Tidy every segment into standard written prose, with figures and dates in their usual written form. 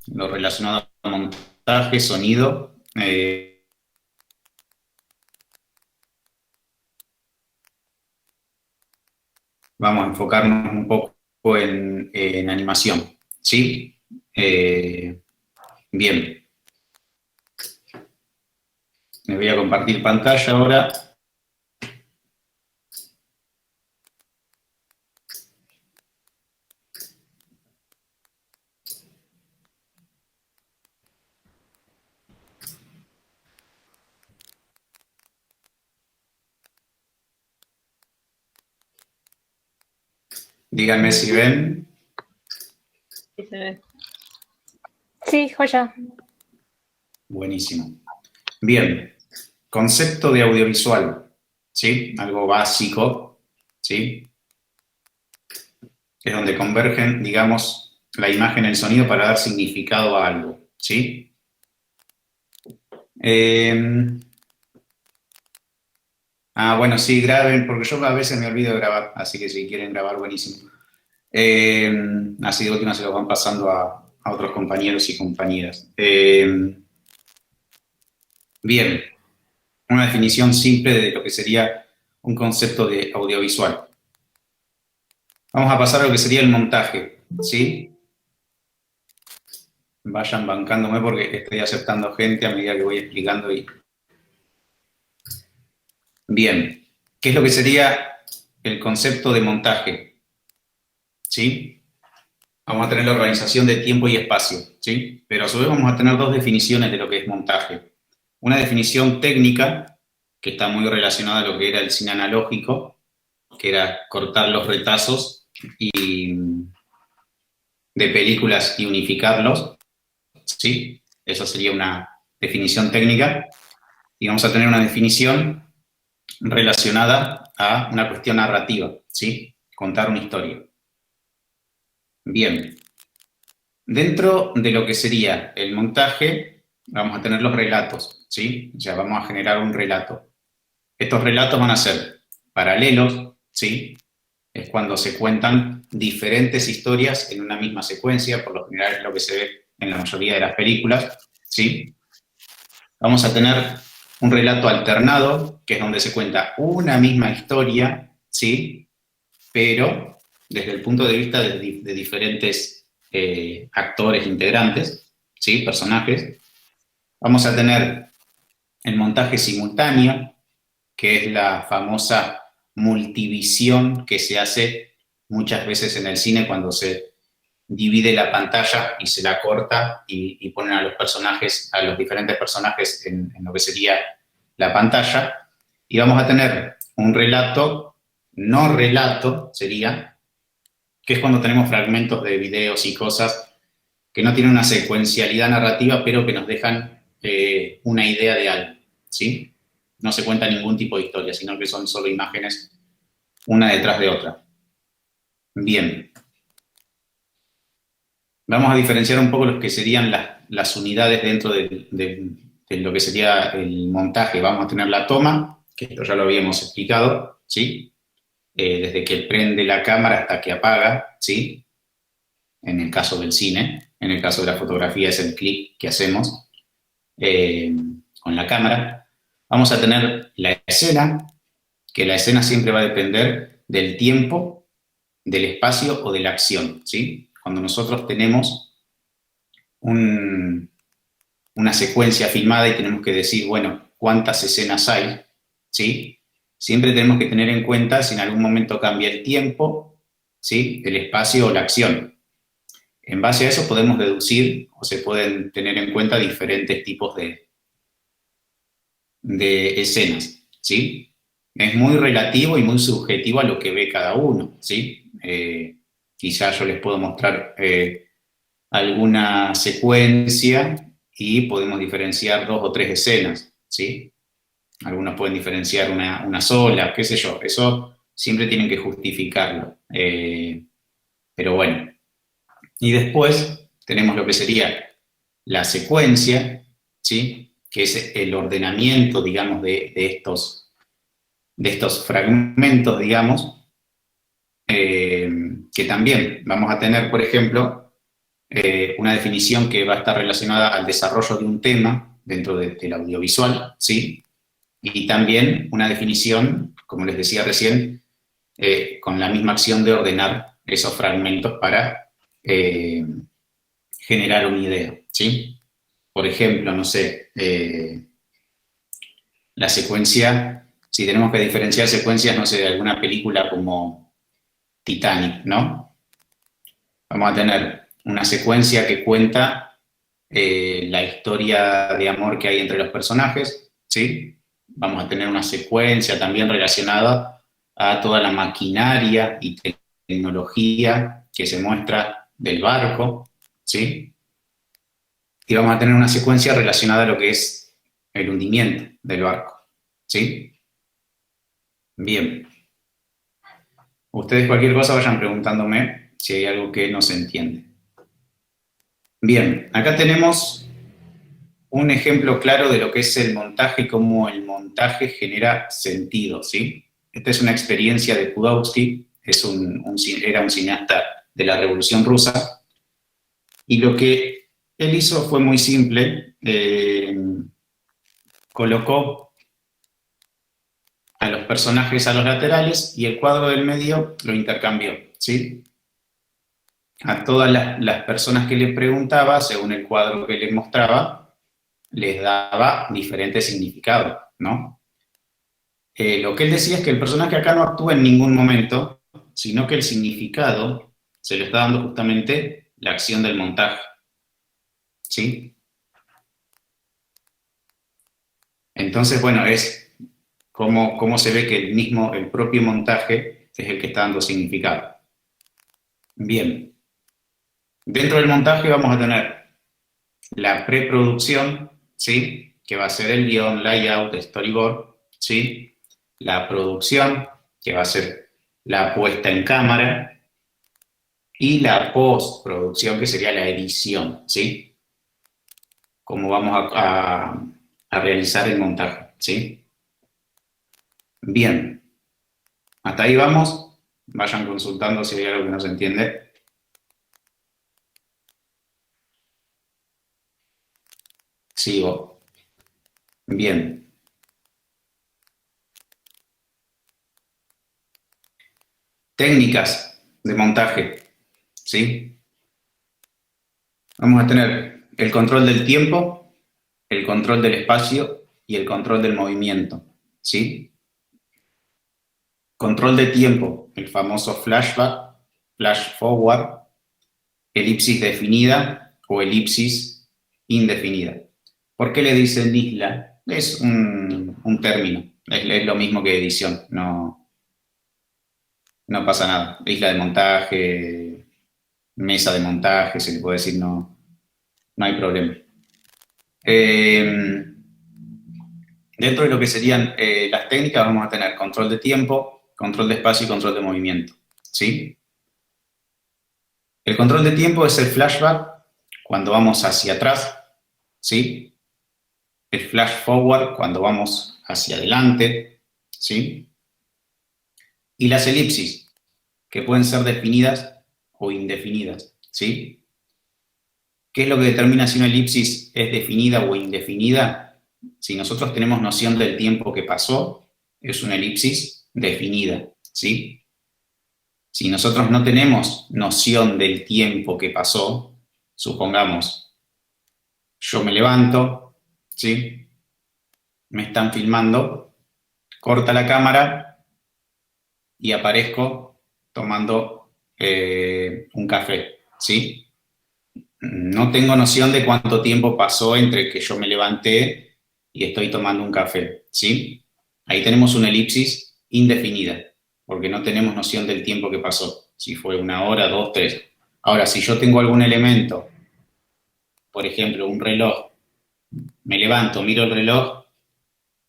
lo relacionado a montaje, sonido. Vamos a enfocarnos un poco en animación, ¿sí? Bien, me voy a compartir pantalla ahora. Díganme si ven. Sí, se ve. Sí, joya. Buenísimo. Bien, concepto de audiovisual, ¿sí? Algo básico, ¿sí? Es donde convergen, digamos, la imagen y el sonido para dar significado a algo, ¿sí? Bueno, sí, graben, porque yo a veces me olvido de grabar, así que si quieren grabar, buenísimo. Así de última se los van pasando a otros compañeros y compañeras. Bien, una definición simple de lo que sería un concepto de audiovisual. Vamos a pasar a lo que sería el montaje, ¿sí? Vayan bancándome porque estoy aceptando gente a medida que voy explicando. Bien, ¿qué es lo que sería el concepto de montaje? ¿Sí? Vamos a tener la organización de tiempo y espacio, ¿sí? Pero a su vez vamos a tener dos definiciones de lo que es montaje. Una definición técnica, que está muy relacionada a lo que era el cine analógico, que era cortar los retazos de películas y unificarlos, ¿sí? Eso sería una definición técnica. Y vamos a tener una definición relacionada a una cuestión narrativa, ¿sí? Contar una historia. Bien. Dentro de lo que sería el montaje, vamos a tener los relatos, ¿sí? O sea, vamos a generar un relato. Estos relatos van a ser paralelos, ¿sí? Es cuando se cuentan diferentes historias en una misma secuencia, por lo general es lo que se ve en la mayoría de las películas, ¿sí? Vamos a tener un relato alternado, que es donde se cuenta una misma historia, ¿sí? Pero desde el punto de vista de diferentes actores integrantes, ¿sí? Personajes. Vamos a tener el montaje simultáneo, que es la famosa multivisión que se hace muchas veces en el cine cuando se divide la pantalla y se la corta y ponen a los personajes, a los diferentes personajes en lo que sería la pantalla. Y vamos a tener un relato, no relato, sería, que es cuando tenemos fragmentos de videos y cosas que no tienen una secuencialidad narrativa, pero que nos dejan una idea de algo, ¿sí? No se cuenta ningún tipo de historia, sino que son solo imágenes una detrás de otra. Bien. Vamos a diferenciar un poco lo que serían las unidades dentro de lo que sería el montaje. Vamos a tener la toma, que esto ya lo habíamos explicado, ¿sí? Desde que prende la cámara hasta que apaga, ¿sí? En el caso del cine. En el caso de la fotografía es el clic que hacemos con la cámara. Vamos a tener la escena, que la escena siempre va a depender del tiempo, del espacio o de la acción, ¿sí? Cuando nosotros tenemos una secuencia filmada y tenemos que decir, bueno, cuántas escenas hay, ¿sí? Siempre tenemos que tener en cuenta si en algún momento cambia el tiempo, ¿sí? El espacio o la acción. En base a eso podemos deducir o se pueden tener en cuenta diferentes tipos de escenas, ¿sí? Es muy relativo y muy subjetivo a lo que ve cada uno, ¿sí? Quizás yo les puedo mostrar alguna secuencia y podemos diferenciar dos o tres escenas, ¿sí? Algunos pueden diferenciar una sola, qué sé yo, eso siempre tienen que justificarlo. Pero bueno. Y después tenemos lo que sería la secuencia, ¿sí? Que es el ordenamiento, digamos, de estos fragmentos, digamos, que también vamos a tener, por ejemplo, una definición que va a estar relacionada al desarrollo de un tema dentro del audiovisual, ¿sí? Y también una definición, como les decía recién, con la misma acción de ordenar esos fragmentos para generar una idea, ¿sí? Por ejemplo, no sé, la secuencia, si tenemos que diferenciar secuencias, no sé, de alguna película como Titanic, ¿no? Vamos a tener una secuencia que cuenta la historia de amor que hay entre los personajes, ¿sí? Vamos a tener una secuencia también relacionada a toda la maquinaria y tecnología que se muestra del barco, ¿sí? Y vamos a tener una secuencia relacionada a lo que es el hundimiento del barco, ¿sí? Bien. Ustedes cualquier cosa vayan preguntándome si hay algo que no se entiende. Bien, acá tenemos un ejemplo claro de lo que es el montaje y cómo el montaje genera sentido, ¿sí? Esta es una experiencia de Pudovsky, era un cineasta de la Revolución Rusa, y lo que él hizo fue muy simple, colocó a los personajes a los laterales y el cuadro del medio lo intercambió, ¿sí? A todas las personas que le preguntaba, según el cuadro que le mostraba, les daba diferentes significados, ¿no? Lo que él decía es que el personaje acá no actúa en ningún momento, sino que el significado se le está dando justamente la acción del montaje, ¿sí? Entonces, bueno, es cómo se ve que el propio montaje es el que está dando significado. Bien. Dentro del montaje vamos a tener la preproducción, ¿sí? Que va a ser el guión, layout, storyboard, ¿sí? La producción, que va a ser la puesta en cámara, y la postproducción, que sería la edición, ¿sí? Cómo vamos a realizar el montaje, ¿sí? Bien. Hasta ahí vamos. Vayan consultando si hay algo que no se entiende. Sigo. Bien. Técnicas de montaje, ¿sí? Vamos a tener el control del tiempo, el control del espacio y el control del movimiento, ¿sí? Control de tiempo, el famoso flashback, flash forward, elipsis definida o elipsis indefinida. ¿Por qué le dicen isla? Es un término, es lo mismo que edición, no pasa nada. Isla de montaje, mesa de montaje, se le puede decir, no hay problema. Dentro de lo que serían las técnicas vamos a tener control de tiempo, control de espacio y control de movimiento, ¿sí? El control de tiempo es el flashback cuando vamos hacia atrás, ¿sí? El flash forward cuando vamos hacia adelante, ¿sí? Y las elipsis, que pueden ser definidas o indefinidas, ¿sí? ¿Qué es lo que determina si una elipsis es definida o indefinida? Si nosotros tenemos noción del tiempo que pasó, es una elipsis definida, ¿sí? Si nosotros no tenemos noción del tiempo que pasó, supongamos, yo me levanto, ¿sí? Me están filmando, corta la cámara y aparezco tomando un café, ¿sí? No tengo noción de cuánto tiempo pasó entre que yo me levanté y estoy tomando un café, ¿sí? Ahí tenemos una elipsis indefinida, porque no tenemos noción del tiempo que pasó, si fue 1 hora, 2, 3. Ahora, si yo tengo algún elemento, por ejemplo, un reloj, me levanto, miro el reloj,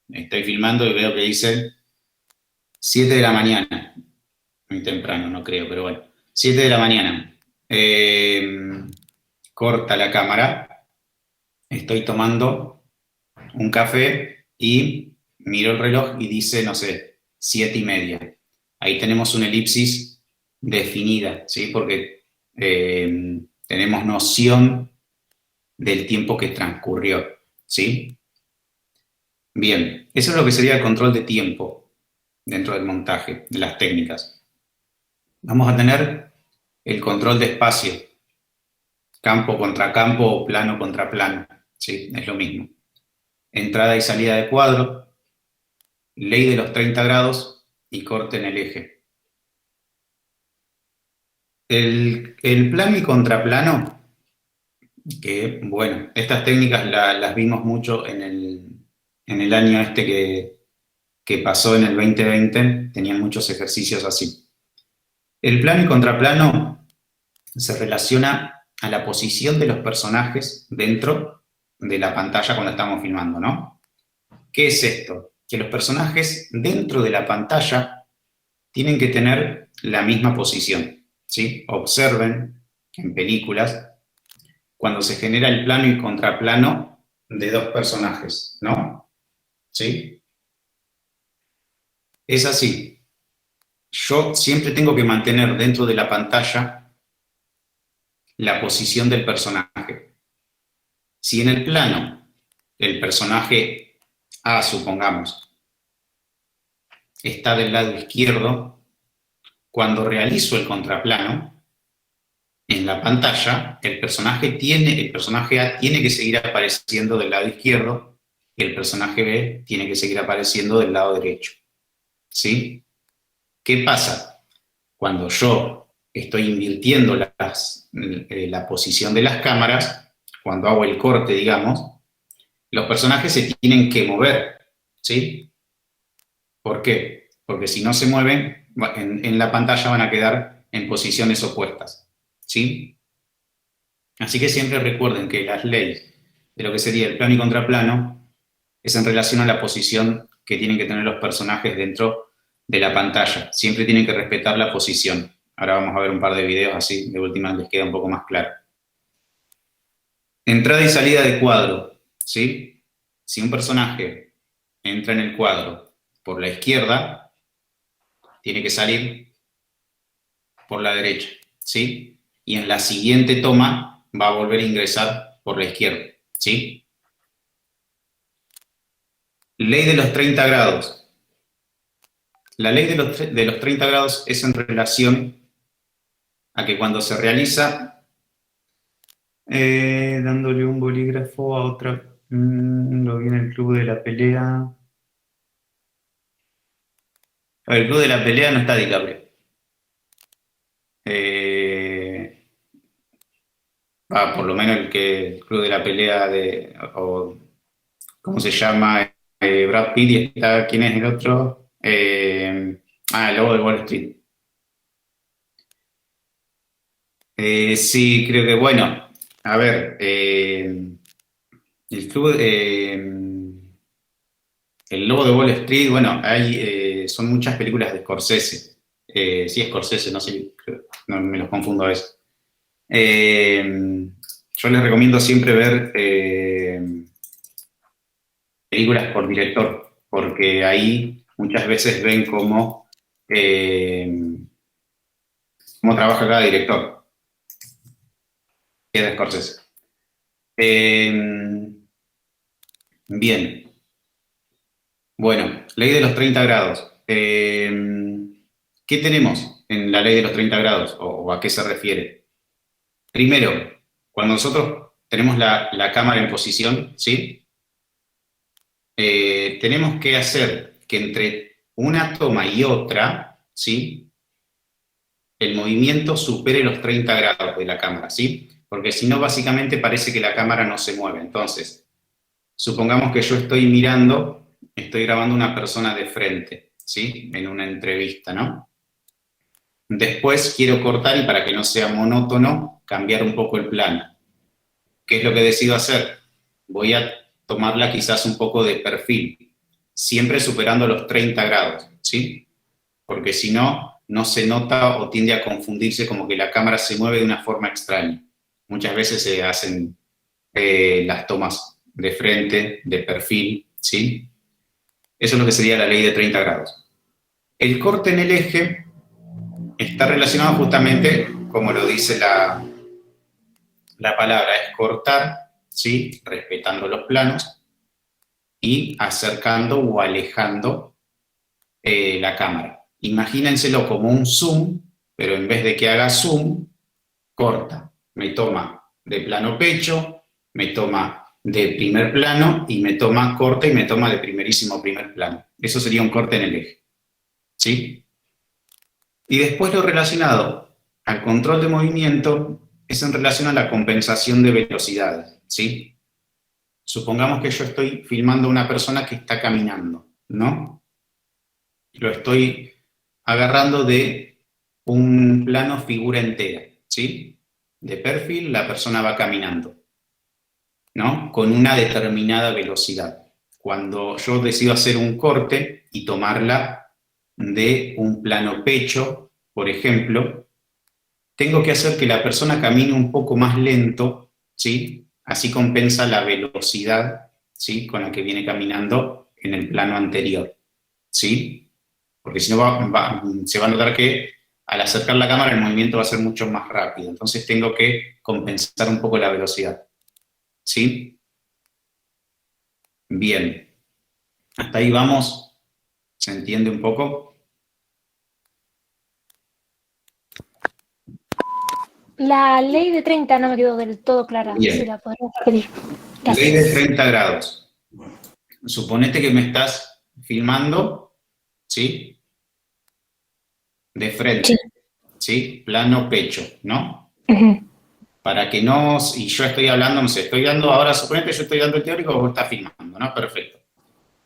estoy filmando y veo que dice 7 de la mañana, muy temprano, no creo, pero bueno, 7 de la mañana. Corta la cámara, estoy tomando un café y miro el reloj y dice, no sé, 7:30. Ahí tenemos una elipsis definida, ¿sí? Porque tenemos noción del tiempo que transcurrió, ¿sí? Bien, eso es lo que sería el control de tiempo dentro del montaje, de las técnicas. Vamos a tener el control de espacio, campo contra campo o plano contra plano, ¿sí? Es lo mismo. Entrada y salida de cuadro, ley de los 30 grados y corte en el eje. El plano y contraplano, que bueno, estas técnicas las vimos mucho en el año este que pasó en el 2020, tenían muchos ejercicios así. El plano y contraplano se relaciona a la posición de los personajes dentro de la pantalla cuando estamos filmando, ¿no? ¿Qué es esto? Que los personajes dentro de la pantalla tienen que tener la misma posición, ¿sí? Observen en películas cuando se genera el plano y contraplano de dos personajes, ¿no? ¿Sí? Es así. Yo siempre tengo que mantener dentro de la pantalla la posición del personaje. Si en el plano el personaje A, supongamos, está del lado izquierdo, cuando realizo el contraplano, en la pantalla, el personaje A tiene que seguir apareciendo del lado izquierdo y el personaje B tiene que seguir apareciendo del lado derecho. ¿Sí? ¿Qué pasa? Cuando yo estoy invirtiendo la posición de las cámaras, cuando hago el corte, digamos, los personajes se tienen que mover, ¿sí? ¿Por qué? Porque si no se mueven, en la pantalla van a quedar en posiciones opuestas, ¿sí? Así que siempre recuerden que las leyes de lo que sería el plano y contraplano es en relación a la posición que tienen que tener los personajes dentro de la pantalla. Siempre tienen que respetar la posición. Ahora vamos a ver un par de videos así, de última les queda un poco más claro. Entrada y salida de cuadro, ¿sí? Si un personaje entra en el cuadro por la izquierda, tiene que salir por la derecha, ¿sí? Y en la siguiente toma va a volver a ingresar por la izquierda, ¿sí? Ley de los 30 grados. La ley de los 30 grados es en relación a que cuando se realiza, dándole un bolígrafo a otra, lo vi en el club de la pelea. El club de la pelea no está DiCaprio. Por lo menos el club de la pelea o ¿cómo se llama? Brad Pitt y está, ¿quién es el otro? El lobo de Wall Street. Sí, creo que, bueno, a ver, el club, el lobo de Wall Street, bueno, son muchas películas de Scorsese. Sí, Scorsese, no sé, no, me los confundo a veces. Yo les recomiendo siempre ver películas por director, porque ahí muchas veces ven cómo trabaja cada director, que es de Scorsese. Bien. Bueno, ley de los 30 grados. ¿Qué tenemos en la ley de los 30 grados? ¿O a qué se refiere? Primero, cuando nosotros tenemos la cámara en posición, ¿sí? Tenemos que hacer que entre una toma y otra, ¿sí? El movimiento supere los 30 grados de la cámara, ¿sí? Porque si no, básicamente parece que la cámara no se mueve. Entonces, supongamos que yo estoy grabando una persona de frente, ¿sí? En una entrevista, ¿no? Después quiero cortar y para que no sea monótono, cambiar un poco el plano. ¿Qué es lo que decido hacer? Voy a tomarla quizás un poco de perfil, siempre superando los 30 grados, ¿sí? Porque si no, no se nota o tiende a confundirse como que la cámara se mueve de una forma extraña. Muchas veces se hacen las tomas de frente, de perfil, ¿sí? Eso es lo que sería la ley de 30 grados. El corte en el eje está relacionado justamente, como lo dice la palabra es cortar, ¿sí? Respetando los planos y acercando o alejando la cámara. Imagínenselo como un zoom, pero en vez de que haga zoom, corta. Me toma de plano pecho, me toma de primer plano y me toma corta y me toma de primerísimo primer plano. Eso sería un corte en el eje. ¿Sí? Y después lo relacionado al control de movimiento es en relación a la compensación de velocidades. ¿Sí? Supongamos que yo estoy filmando a una persona que está caminando, ¿no? Lo estoy agarrando de un plano figura entera, ¿sí? De perfil, la persona va caminando, ¿no? Con una determinada velocidad. Cuando yo decido hacer un corte y tomarla de un plano pecho, por ejemplo, tengo que hacer que la persona camine un poco más lento, ¿sí? Así compensa la velocidad, ¿sí? Con la que viene caminando en el plano anterior, ¿sí? Porque si no se va a notar que al acercar la cámara el movimiento va a ser mucho más rápido. Entonces tengo que compensar un poco la velocidad. ¿Sí? Bien. Hasta ahí vamos. ¿Se entiende un poco? La ley de 30 no me quedó del todo clara, si Bien. la podrías repetir. Ley de Gracias. 30 grados. Suponete que me estás filmando, ¿sí? De Sí. frente, ¿sí? Plano pecho, ¿no? Ujú. Para que no, y yo estoy hablando, no sé, estoy dando ahora, suponete yo estoy dando el teórico, vos estás filmando, ¿no? Perfecto.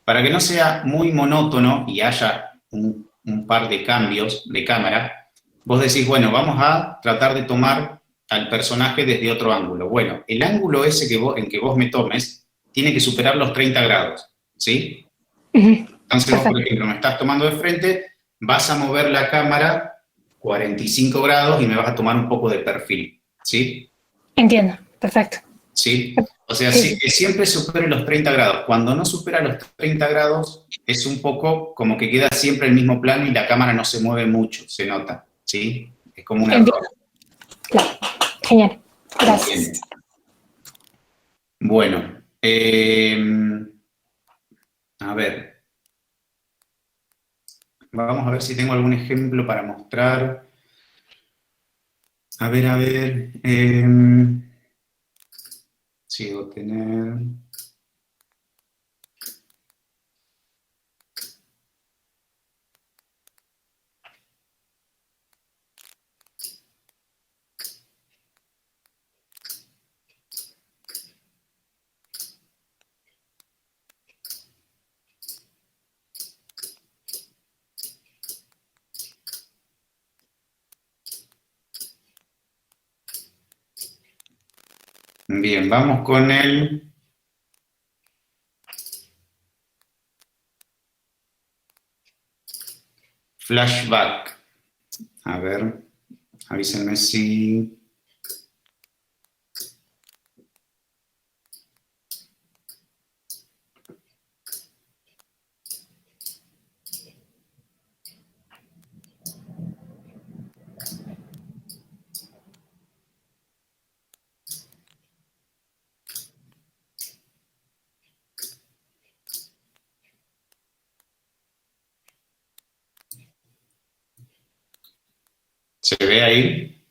Para que no sea muy monótono y haya un par de cambios de cámara, vos decís, bueno, vamos a tratar de tomar al personaje desde otro ángulo. Bueno, el ángulo ese en que vos me tomes tiene que superar los 30 grados, ¿sí? Ujú. Entonces vos, por Perfecto. ejemplo, me estás tomando de frente, vas a mover la cámara 45 grados y me vas a tomar un poco de perfil, ¿sí? Entiendo. Perfecto. ¿Sí? O sea, Sí, sí, sí. que siempre supere los 30 grados. Cuando no supera los 30 grados, es un poco como que queda siempre el mismo plano y la cámara no se mueve mucho, se nota, ¿sí? Es como un error. Entiendo. Claro. Genial. Bien. Gracias. Bueno, a ver, vamos a ver si tengo algún ejemplo para mostrar. A ver, si debo tener... Bien, vamos con el flashback. A ver, avísenme si... ¿Se ve ahí?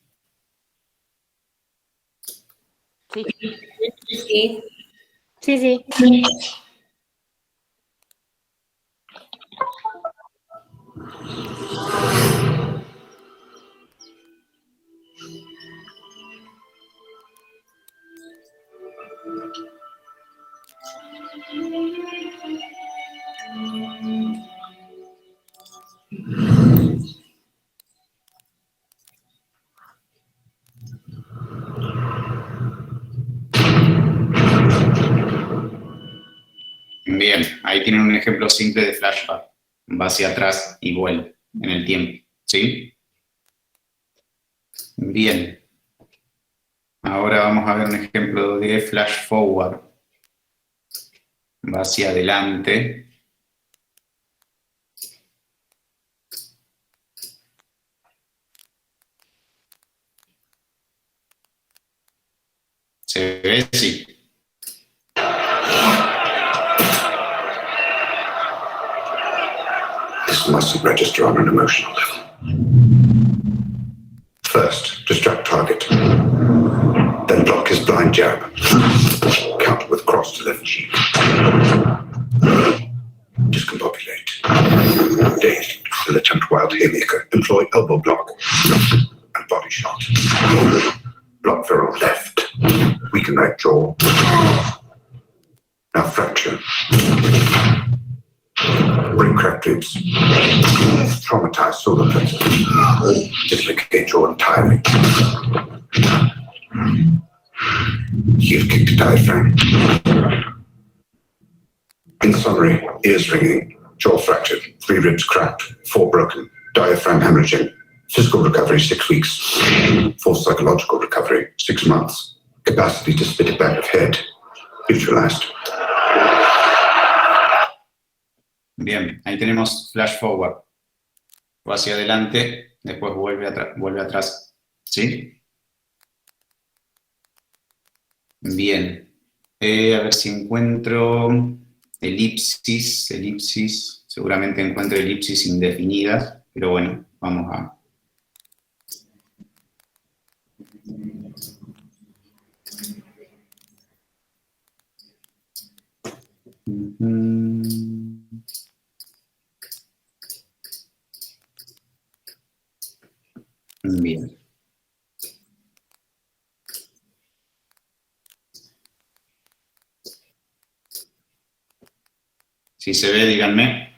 Sí. Sí. Sí, sí. Bien, ahí tienen un ejemplo simple de flashback. Va hacia atrás y vuelve en el tiempo, ¿sí? Bien, ahora vamos a ver un ejemplo de flash forward. Va hacia adelante. ¿Se ve? Sí. This must register on an emotional level. First, distract target. Then block his blind jab. Counter with cross to left cheek. Discombobulate. Dazed, still attempt wild haymaker. Employ elbow block. And body shot. Block virile left. Weaken right jaw. Now fracture. Break cracked ribs. Traumatize solar plexus. Dislocate jaw entirely. Heel kick to diaphragm. In summary, ears ringing, jaw fractured, 3 ribs cracked, 4 broken, diaphragm hemorrhaging, physical recovery 6 weeks, full psychological recovery 6 months, capacity to spit it back of head, neutralized. Bien, ahí tenemos flash forward. Va hacia adelante, después vuelve atrás. ¿Sí? Bien. A ver si encuentro elipsis. Seguramente encuentro elipsis indefinidas, pero bueno, vamos a... Bien. Si se ve, díganme.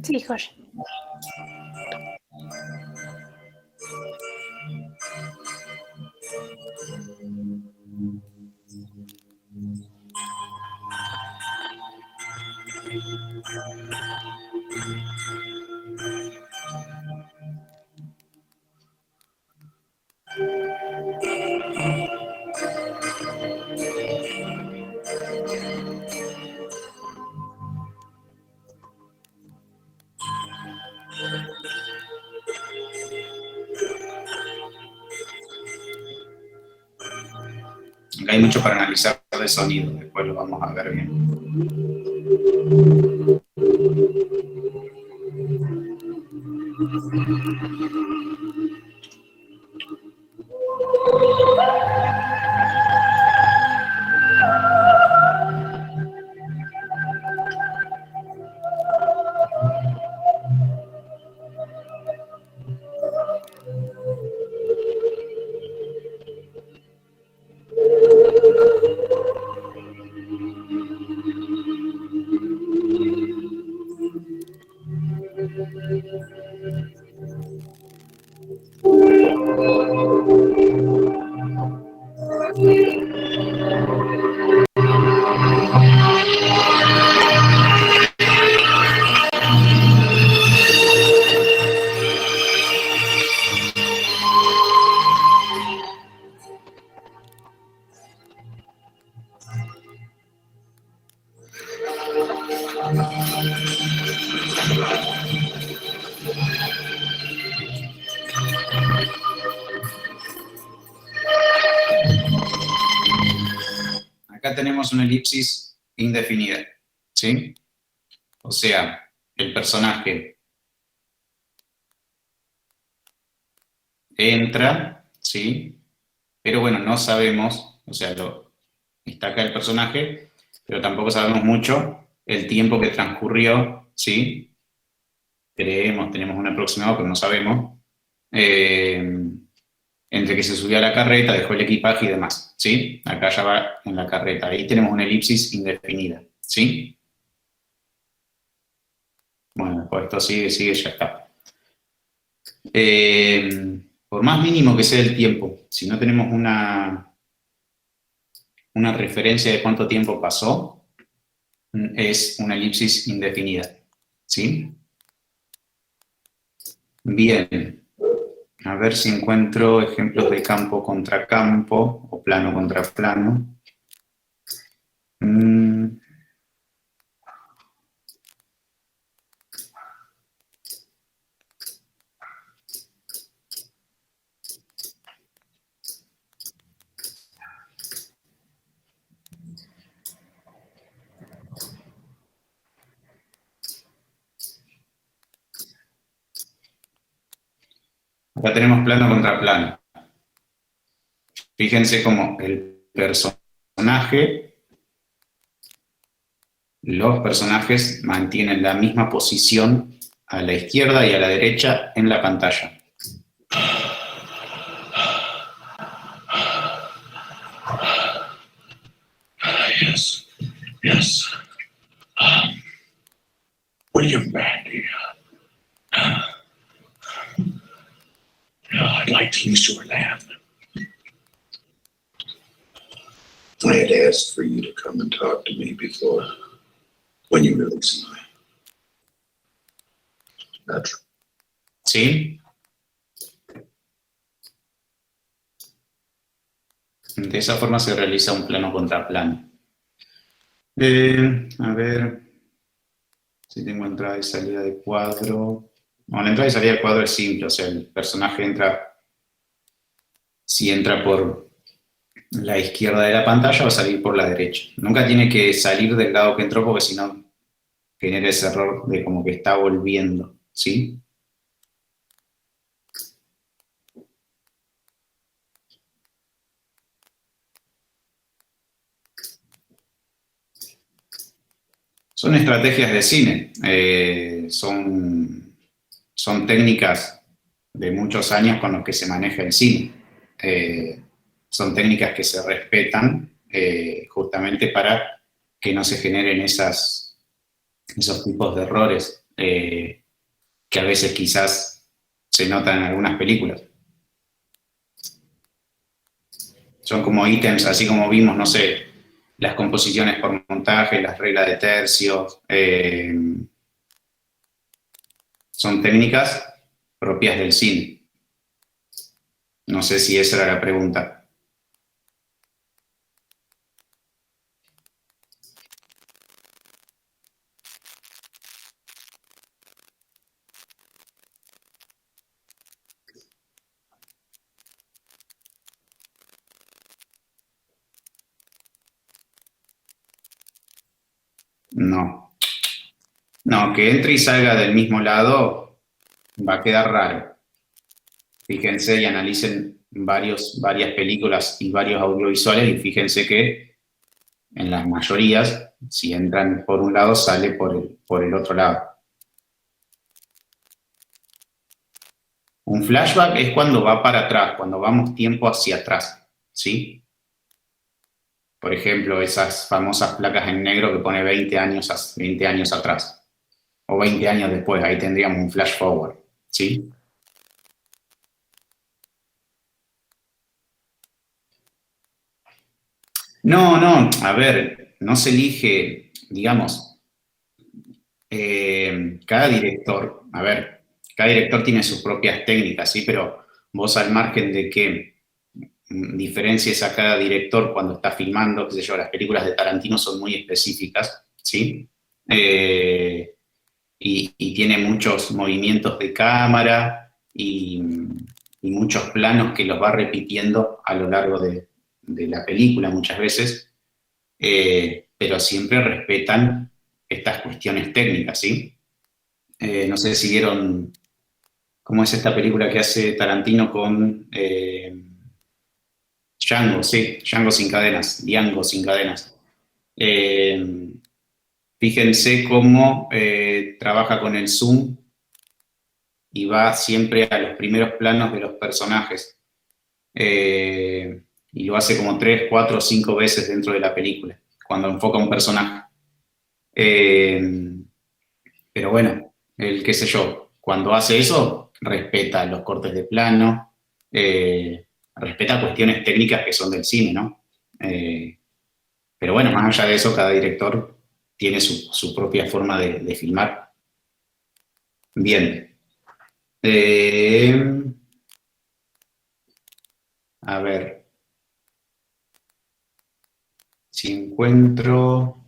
Sí, Jorge. Acá hay mucho para analizar de sonido, después lo vamos a ver bien. Acá tenemos una elipsis indefinida, ¿sí? O sea, el personaje entra, ¿sí? Pero bueno, no sabemos, o sea, está acá el personaje, pero tampoco sabemos mucho el tiempo que transcurrió, ¿sí? Tenemos un aproximado, pero no sabemos. Entre que se subió a la carreta, dejó el equipaje y demás, ¿sí? Acá ya va en la carreta. Ahí tenemos una elipsis indefinida, ¿sí? Bueno, pues esto sigue, ya está. Por más mínimo que sea el tiempo, si no tenemos una referencia de cuánto tiempo pasó, es una elipsis indefinida, ¿sí? Bien. A ver si encuentro ejemplos de campo contra campo o plano contra plano. Acá tenemos plano contra plano. Fíjense cómo el personaje, los personajes mantienen la misma posición a la izquierda y a la derecha en la pantalla. Yes, yes. William Mandy. I'd like to use your land. I had asked for you to come and talk to me before. When you release me. That's ¿Sí? De esa forma se realiza un plano contra plano. A ver si tengo entrada y salida de cuadro. Bueno, la entrada y salida de cuadro es simple, o sea, el personaje entra, si entra por la izquierda de la pantalla va a salir por la derecha. Nunca tiene que salir del lado que entró porque si no genera ese error de como que está volviendo, ¿sí? Son estrategias de cine, son técnicas de muchos años con los que se maneja el cine. Son técnicas que se respetan justamente para que no se generen esos tipos de errores que a veces quizás se notan en algunas películas. Son como ítems, así como vimos, no sé, las composiciones por montaje, las reglas de tercios, son técnicas propias del cine. No sé si esa era la pregunta. No. No, que entre y salga del mismo lado va a quedar raro. Fíjense y analicen varias películas y varios audiovisuales y fíjense que en las mayorías, si entran por un lado, sale por el otro lado. Un flashback es cuando va para atrás, cuando vamos tiempo hacia atrás, ¿sí? Por ejemplo, esas famosas placas en negro que pone 20 años atrás o 20 años después, ahí tendríamos un flash forward, ¿sí? No, a ver, no se elige, digamos, cada director, a ver, cada director tiene sus propias técnicas, ¿sí? Pero vos al margen de que diferencies a cada director cuando está filmando, qué sé yo, las películas de Tarantino son muy específicas, ¿sí? Y tiene muchos movimientos de cámara y muchos planos que los va repitiendo a lo largo de la película muchas veces, pero siempre respetan estas cuestiones técnicas, ¿sí? No sé si vieron cómo es esta película que hace Tarantino con Django, sí, Django sin cadenas, Django sin cadenas. Fíjense cómo trabaja con el zoom y va siempre a los primeros planos de los personajes. Y lo hace como 3, 4, 5 veces dentro de la película, cuando enfoca un personaje. Pero bueno, qué sé yo, cuando hace eso, respeta los cortes de plano, respeta cuestiones técnicas que son del cine, ¿no? Pero bueno, más allá de eso, cada director tiene su propia forma de filmar. Bien. A ver, si encuentro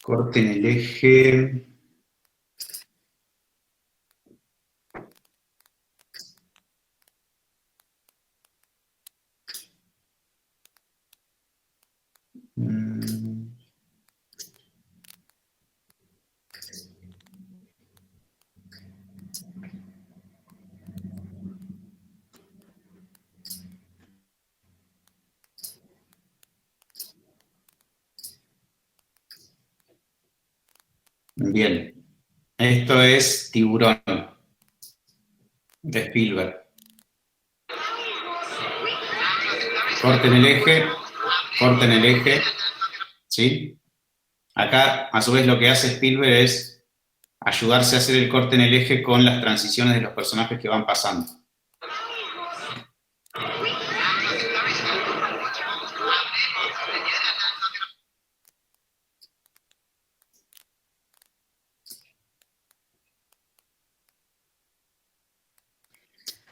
corte en el eje. Mm, Bien. Esto es Tiburón, de Spielberg. Corten el eje, ¿sí? Acá, a su vez, lo que hace Spielberg es ayudarse a hacer el corte en el eje con las transiciones de los personajes que van pasando.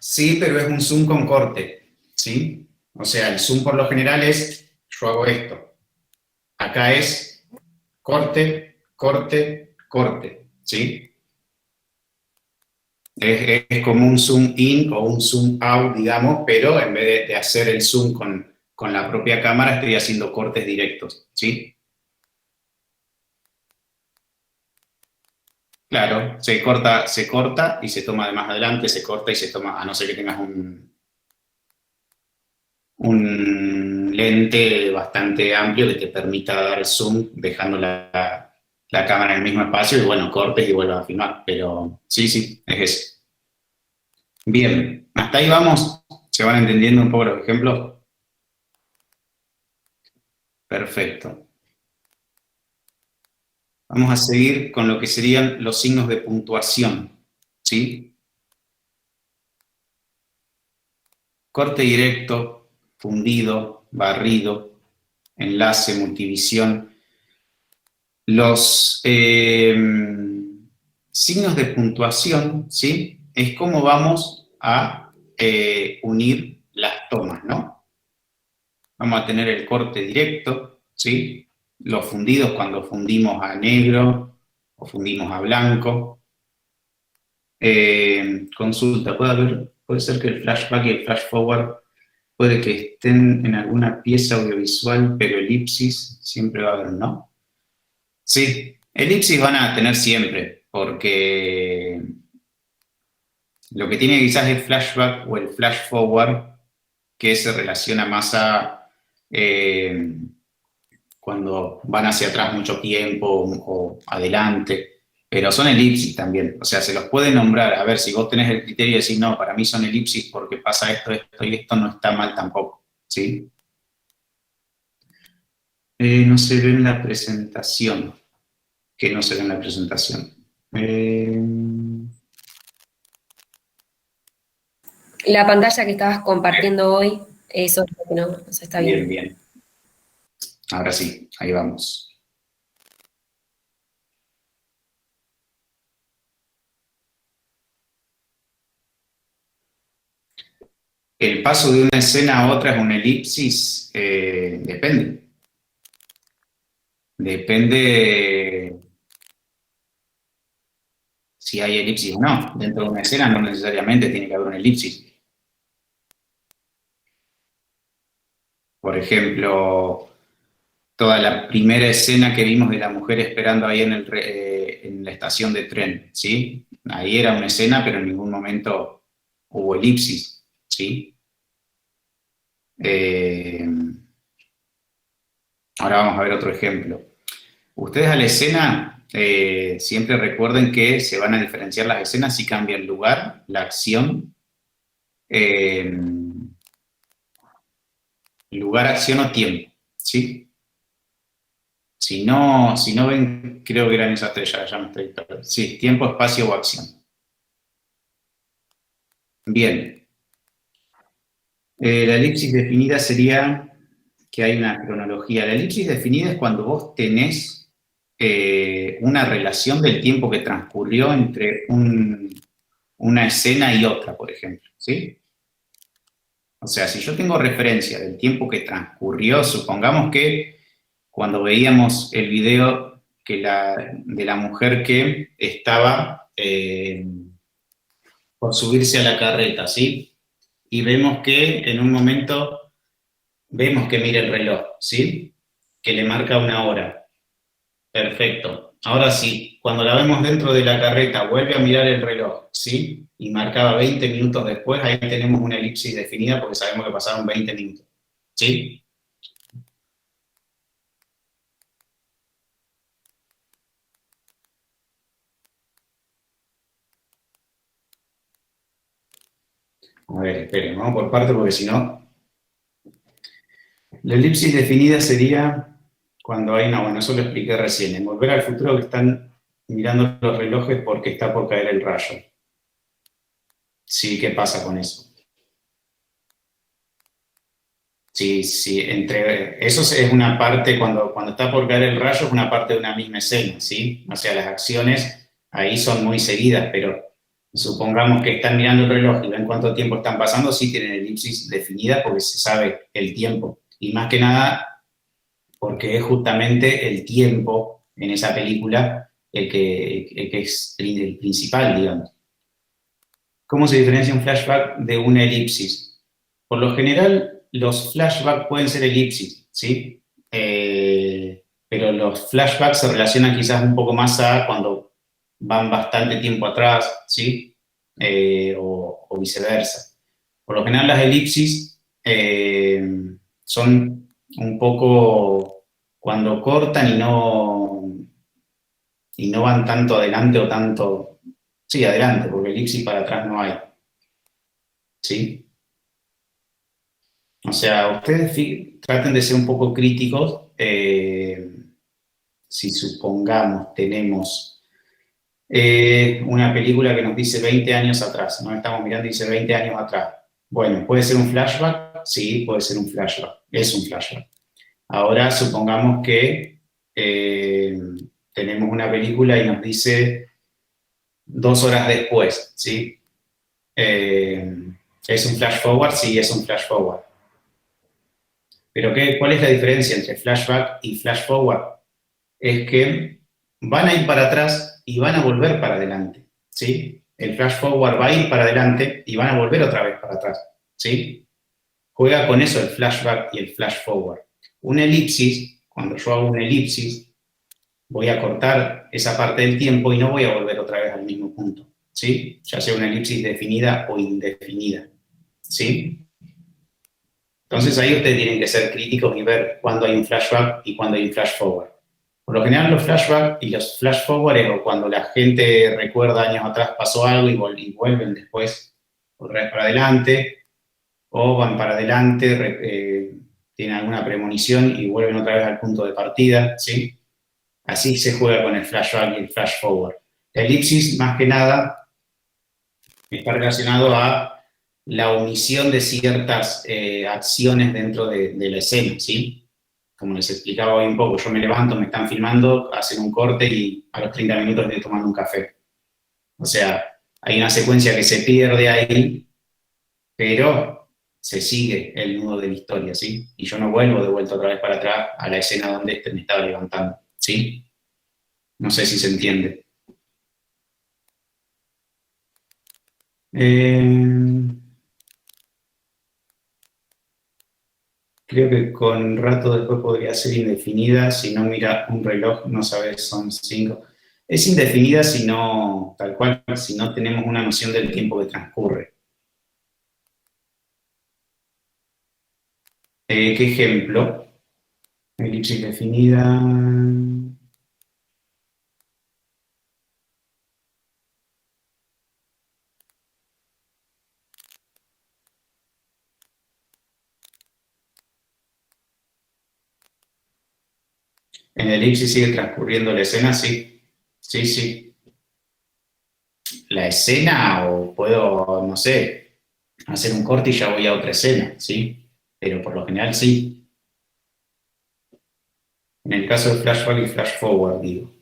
Sí, pero es un zoom con corte, ¿sí? O sea, el zoom por lo general es, yo hago esto. Acá es corte, corte, corte, ¿sí? Es como un zoom in o un zoom out, digamos, pero en vez de hacer el zoom con la propia cámara, estoy haciendo cortes directos, ¿sí? Claro, se corta y se toma de más adelante, se corta y se toma, a no ser que tengas un lente bastante amplio que te permita dar zoom dejando la cámara en el mismo espacio y bueno, cortes y vuelvas a filmar. Pero sí, es eso. Bien, hasta ahí vamos. ¿Se van entendiendo un poco los ejemplos? Perfecto. Vamos a seguir con lo que serían los signos de puntuación, ¿sí? Corte directo, fundido, barrido, enlace, multivisión. Los signos de puntuación, ¿sí? Es cómo vamos a unir las tomas, ¿no? Vamos a tener el corte directo, ¿sí? Los fundidos cuando fundimos a negro o fundimos a blanco. Consulta, puede ser que el flashback y el flash forward puede que estén en alguna pieza audiovisual, pero elipsis siempre va a haber, ¿no? Sí, elipsis van a tener siempre, porque lo que tiene quizás el flashback o el flash forward, que se relaciona más a cuando van hacia atrás mucho tiempo o adelante, pero son elipsis también, o sea, se los puede nombrar, a ver, si vos tenés el criterio de decir, no, para mí son elipsis porque pasa esto, esto y esto, no está mal tampoco, ¿sí? No se ve en la presentación, que no se ve en la presentación. La pantalla que estabas compartiendo hoy, eso es lo que no se está viendo. Bien. Ahora sí, ahí vamos. El paso de una escena a otra es una elipsis, depende. Depende si hay elipsis o no. Dentro de una escena no necesariamente tiene que haber una elipsis. Por ejemplo, toda la primera escena que vimos de la mujer esperando ahí en la estación de tren, ¿sí? Ahí era una escena, pero en ningún momento hubo elipsis, ¿sí? Ahora vamos a ver otro ejemplo. Ustedes a la escena siempre recuerden que se van a diferenciar las escenas si cambia el lugar, la acción, lugar, acción o tiempo, ¿sí? Si no ven, creo que eran esas tres, ya me estoy perdiendo. Sí, tiempo, espacio o acción. Bien. La elipsis definida sería que hay una cronología. La elipsis definida es cuando vos tenés una relación del tiempo que transcurrió entre una escena y otra, por ejemplo, ¿sí? O sea, si yo tengo referencia del tiempo que transcurrió, supongamos que cuando veíamos el video de la mujer que estaba por subirse a la carreta, ¿sí? Y vemos que en un momento, vemos que mira el reloj, ¿sí? Que le marca una hora. Perfecto. Ahora sí, cuando la vemos dentro de la carreta, vuelve a mirar el reloj, ¿sí? Y marcaba 20 minutos después, ahí tenemos una elipsis definida porque sabemos que pasaron 20 minutos, ¿sí? A ver, esperen, vamos por parte porque si no... La elipsis definida sería cuando hay una... Bueno, eso lo expliqué recién. En Volver al Futuro que están mirando los relojes porque está por caer el rayo. Sí, ¿qué pasa con eso? Sí, sí, eso es una parte, cuando está por caer el rayo, es una parte de una misma escena, ¿sí? O sea, las acciones ahí son muy seguidas, pero supongamos que están mirando el reloj y ven cuánto tiempo están pasando, sí tienen elipsis definida porque se sabe el tiempo. Y más que nada, porque es justamente el tiempo en esa película el que es el principal, digamos. ¿Cómo se diferencia un flashback de una elipsis? Por lo general, los flashbacks pueden ser elipsis, ¿sí? Pero los flashbacks se relacionan quizás un poco más a cuando van bastante tiempo atrás, ¿sí? O viceversa. Por lo general, las elipsis son un poco cuando cortan y no van tanto adelante o tanto... Sí, adelante, porque elipsis para atrás no hay. ¿Sí? O sea, ustedes traten de ser un poco críticos. Si supongamos tenemos una película que nos dice 20 años atrás, no estamos mirando y dice 20 años atrás. Bueno, ¿puede ser un flashback? Sí, puede ser un flashback. Es un flashback. Ahora supongamos que tenemos una película y nos dice 2 horas después, ¿sí? ¿Es un flash forward? Sí, es un flash forward. Pero ¿cuál es la diferencia entre flashback y flash forward? Es que van a ir para atrás y van a volver para adelante, ¿sí? El flash forward va a ir para adelante y van a volver otra vez para atrás, ¿sí? Juega con eso el flashback y el flash forward. Una elipsis, cuando yo hago una elipsis, voy a cortar esa parte del tiempo y no voy a volver otra vez al mismo punto, ¿sí? Ya sea una elipsis definida o indefinida, ¿sí? Entonces ahí ustedes tienen que ser críticos y ver cuándo hay un flashback y cuándo hay un flash forward. Por lo general los flashbacks y los flash forward es cuando la gente recuerda años atrás pasó algo y vuelven después otra vez para adelante, o van para adelante, tienen alguna premonición y vuelven otra vez al punto de partida, ¿sí? Así se juega con el flashback y el flash forward. La elipsis, más que nada, está relacionado a la omisión de ciertas acciones dentro de la escena, ¿sí? Como les explicaba hoy un poco, yo me levanto, me están filmando, hacen un corte y a los 30 minutos estoy tomando un café. O sea, hay una secuencia que se pierde ahí, pero se sigue el nudo de la historia, ¿sí? Y yo no vuelvo de vuelta otra vez para atrás a la escena donde me estaba levantando, ¿sí? No sé si se entiende. Creo que con rato después podría ser indefinida. Si no mira un reloj, no sabes, son 5. Es indefinida si no, tal cual, si no tenemos una noción del tiempo que transcurre. ¿Qué ejemplo? Elipsis definida. En elipsis sigue transcurriendo la escena, sí. Sí, sí. La escena, o puedo, no sé, hacer un corte y ya voy a otra escena, ¿sí? Pero por lo general sí. En el caso de flashback y flash forward, digo.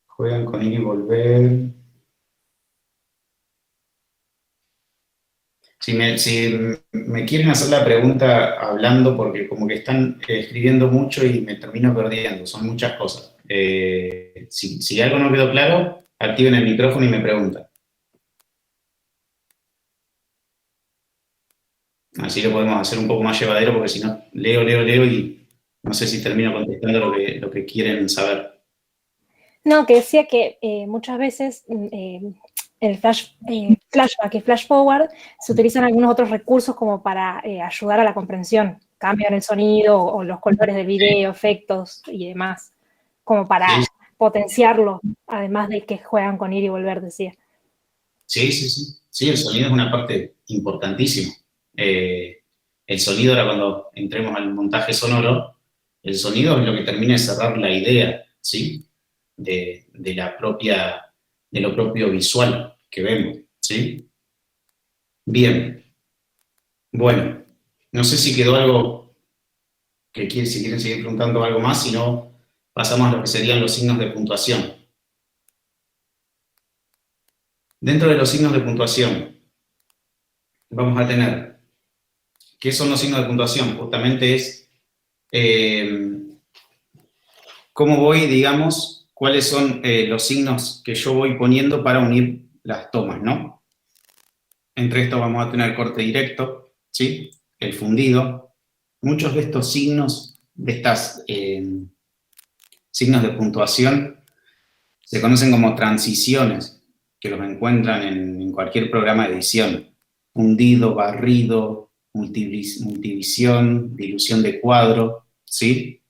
Juegan con ir y volver. Si me quieren hacer la pregunta hablando, porque como que están escribiendo mucho y me termino perdiendo, son muchas cosas. Si algo no quedó claro, activen el micrófono y me preguntan. Así lo podemos hacer un poco más llevadero, porque si no, leo y no sé si termino contestando lo que quieren saber. No, que decía que muchas veces el flashback y flash forward se utilizan algunos otros recursos como para ayudar a la comprensión. Cambian el sonido o los colores del video, efectos y demás, como para potenciarlo, además de que juegan con ir y volver, decía. Sí, sí, sí. Sí, el sonido es una parte importantísima. El sonido, ahora cuando entremos al montaje sonoro, el sonido es lo que termina de cerrar la idea, ¿sí? De lo propio visual que vemos, ¿sí? Bien. Bueno, no sé si quedó algo si quieren seguir preguntando algo más, si no, pasamos a lo que serían los signos de puntuación. Dentro de los signos de puntuación, vamos a tener, ¿qué son los signos de puntuación? Justamente es cómo voy, digamos, cuáles son los signos que yo voy poniendo para unir las tomas, ¿no? Entre estos vamos a tener corte directo, ¿sí? El fundido. Muchos de estos signos, de estos signos de puntuación, se conocen como transiciones, que los encuentran en cualquier programa de edición. Fundido, barrido, multivisión, dilución de cuadro, ¿sí?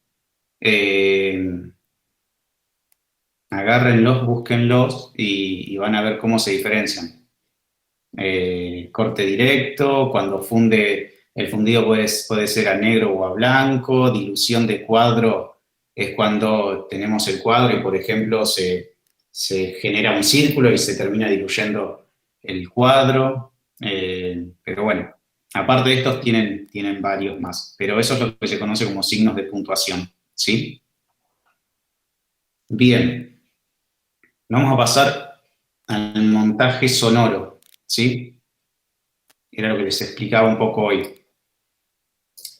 Agárrenlos, búsquenlos y van a ver cómo se diferencian. Corte directo, cuando funde, el fundido puede ser a negro o a blanco. Dilución de cuadro es cuando tenemos el cuadro y, por ejemplo, se genera un círculo y se termina diluyendo el cuadro. Pero bueno, aparte de estos tienen varios más. Pero eso es lo que se conoce como signos de puntuación, ¿sí? Bien, vamos a pasar al montaje sonoro, ¿sí? Era lo que les explicaba un poco hoy.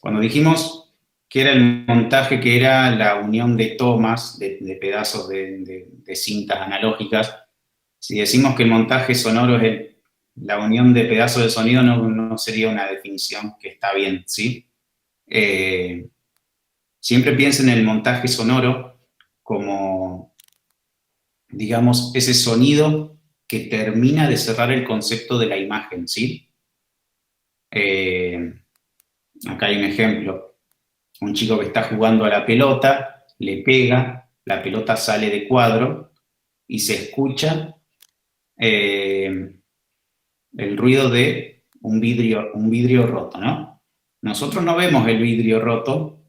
Cuando dijimos que era el montaje, que era la unión de tomas, de pedazos de cintas analógicas, si decimos que el montaje sonoro es la unión de pedazos de sonido, no sería una definición que está bien, ¿sí? Siempre piensen en el montaje sonoro como, digamos, ese sonido que termina de cerrar el concepto de la imagen, ¿sí? Acá hay un ejemplo. Un chico que está jugando a la pelota, le pega, la pelota sale de cuadro y se escucha el ruido de un vidrio roto, ¿no? Nosotros no vemos el vidrio roto,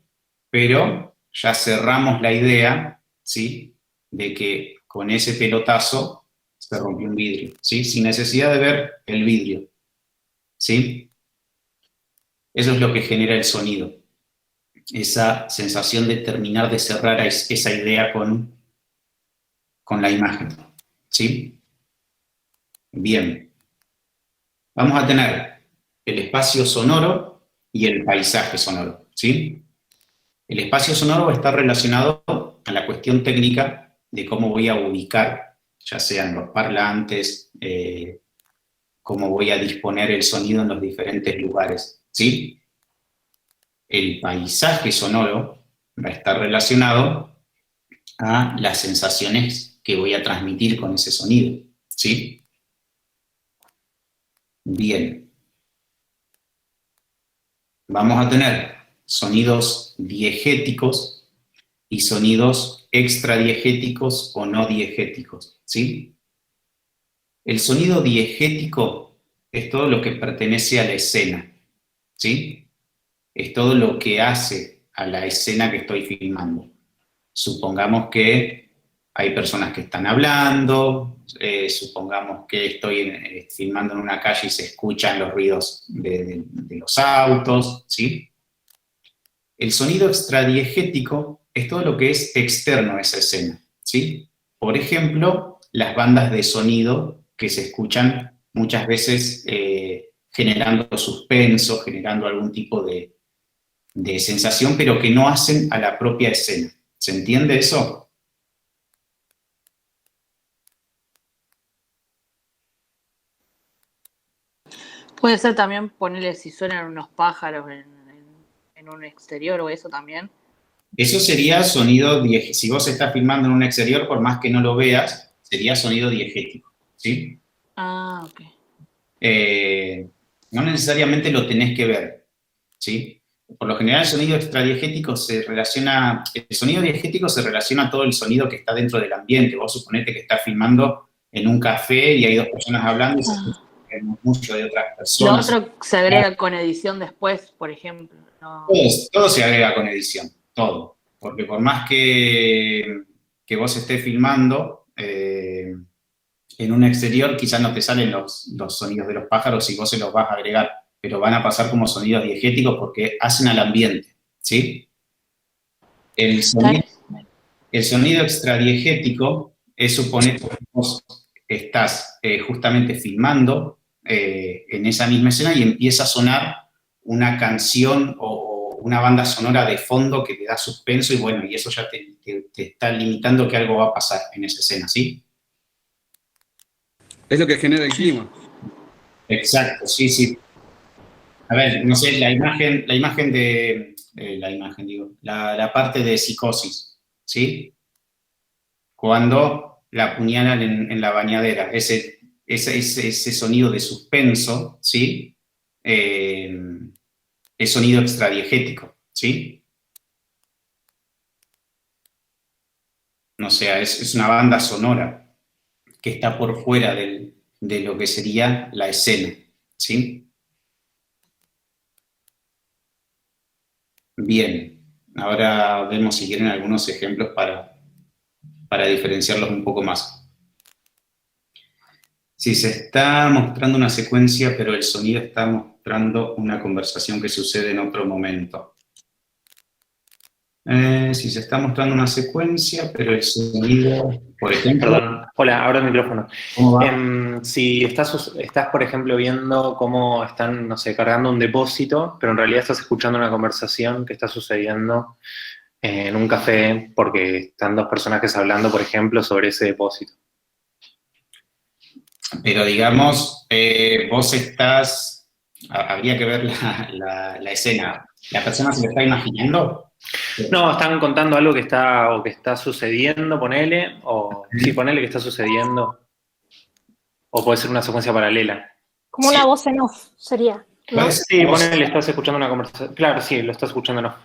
pero ya cerramos la idea, ¿sí? De que con ese pelotazo se rompió un vidrio, ¿sí? Sin necesidad de ver el vidrio, ¿sí? Eso es lo que genera el sonido. Esa sensación de terminar de cerrar esa idea con la imagen, ¿sí? Bien. Vamos a tener el espacio sonoro y el paisaje sonoro, ¿sí? El espacio sonoro está relacionado a la cuestión técnica de cómo voy a ubicar, ya sean los parlantes, cómo voy a disponer el sonido en los diferentes lugares, ¿sí? El paisaje sonoro va a estar relacionado a las sensaciones que voy a transmitir con ese sonido, ¿sí? Bien. Vamos a tener sonidos diegéticos y sonidos extradiegéticos o no diegéticos, ¿sí? El sonido diegético es todo lo que pertenece a la escena, ¿sí? Es todo lo que hace a la escena que estoy filmando. Supongamos que hay personas que están hablando, supongamos que estoy filmando en una calle y se escuchan los ruidos de los autos, ¿sí? El sonido extradiegético es todo lo que es externo a esa escena, ¿sí? Por ejemplo, las bandas de sonido que se escuchan muchas veces generando suspenso, generando algún tipo de sensación, pero que no hacen a la propia escena. ¿Se entiende eso? Puede ser también ponerle si suenan unos pájaros en un exterior o eso también. Eso sería sonido diegético. Si vos estás filmando en un exterior, por más que no lo veas, sería sonido diegético, ¿sí? Ah, ok. No necesariamente lo tenés que ver, ¿sí? Por lo general el sonido extradiegético el sonido diegético se relaciona a todo el sonido que está dentro del ambiente. Vos suponete que estás filmando en un café y hay dos personas hablando y se escucha el murmullo de otras Lo personas. otro se agrega con edición después, por ejemplo. No. Todo se agrega con edición, todo. Porque por más que vos estés filmando en un exterior, quizás no te salen los sonidos de los pájaros y vos se los vas a agregar, pero van a pasar como sonidos diegéticos porque hacen al ambiente, ¿sí? El sonido extradiegético es suponer que vos estás justamente filmando en esa misma escena y empieza a sonar una canción o una banda sonora de fondo que te da suspenso y bueno, y eso ya te está limitando que algo va a pasar en esa escena, ¿sí? Es lo que genera el clima. Exacto, sí, sí. A ver, no sé, la parte de psicosis, ¿sí? Cuando la apuñalan en la bañadera, ese sonido de suspenso, ¿sí? Es sonido extradiegético, ¿sí? O sea, es una banda sonora que está por fuera de lo que sería la escena, ¿sí? Bien, ahora vemos si quieren algunos ejemplos para diferenciarlos un poco más. Si se está mostrando una secuencia, pero el sonido está mostrando una conversación que sucede en otro momento. Si se está mostrando una secuencia, pero el sonido, por ejemplo... Perdón, hola, abro el micrófono. ¿Cómo va? Si estás, por ejemplo, viendo cómo están, no sé, cargando un depósito, pero en realidad estás escuchando una conversación que está sucediendo en un café porque están dos personajes hablando, por ejemplo, sobre ese depósito. Pero digamos, vos estás... Habría que ver la escena. ¿La persona se lo está imaginando? No, están contando algo que está sucediendo, ponele, o sí, ponele que está sucediendo, o puede ser una secuencia paralela. Como una voz en off sería, ¿no? Puede ser Sí, una voz- ponele, estás escuchando una conversación. Claro, sí, lo estás escuchando, no.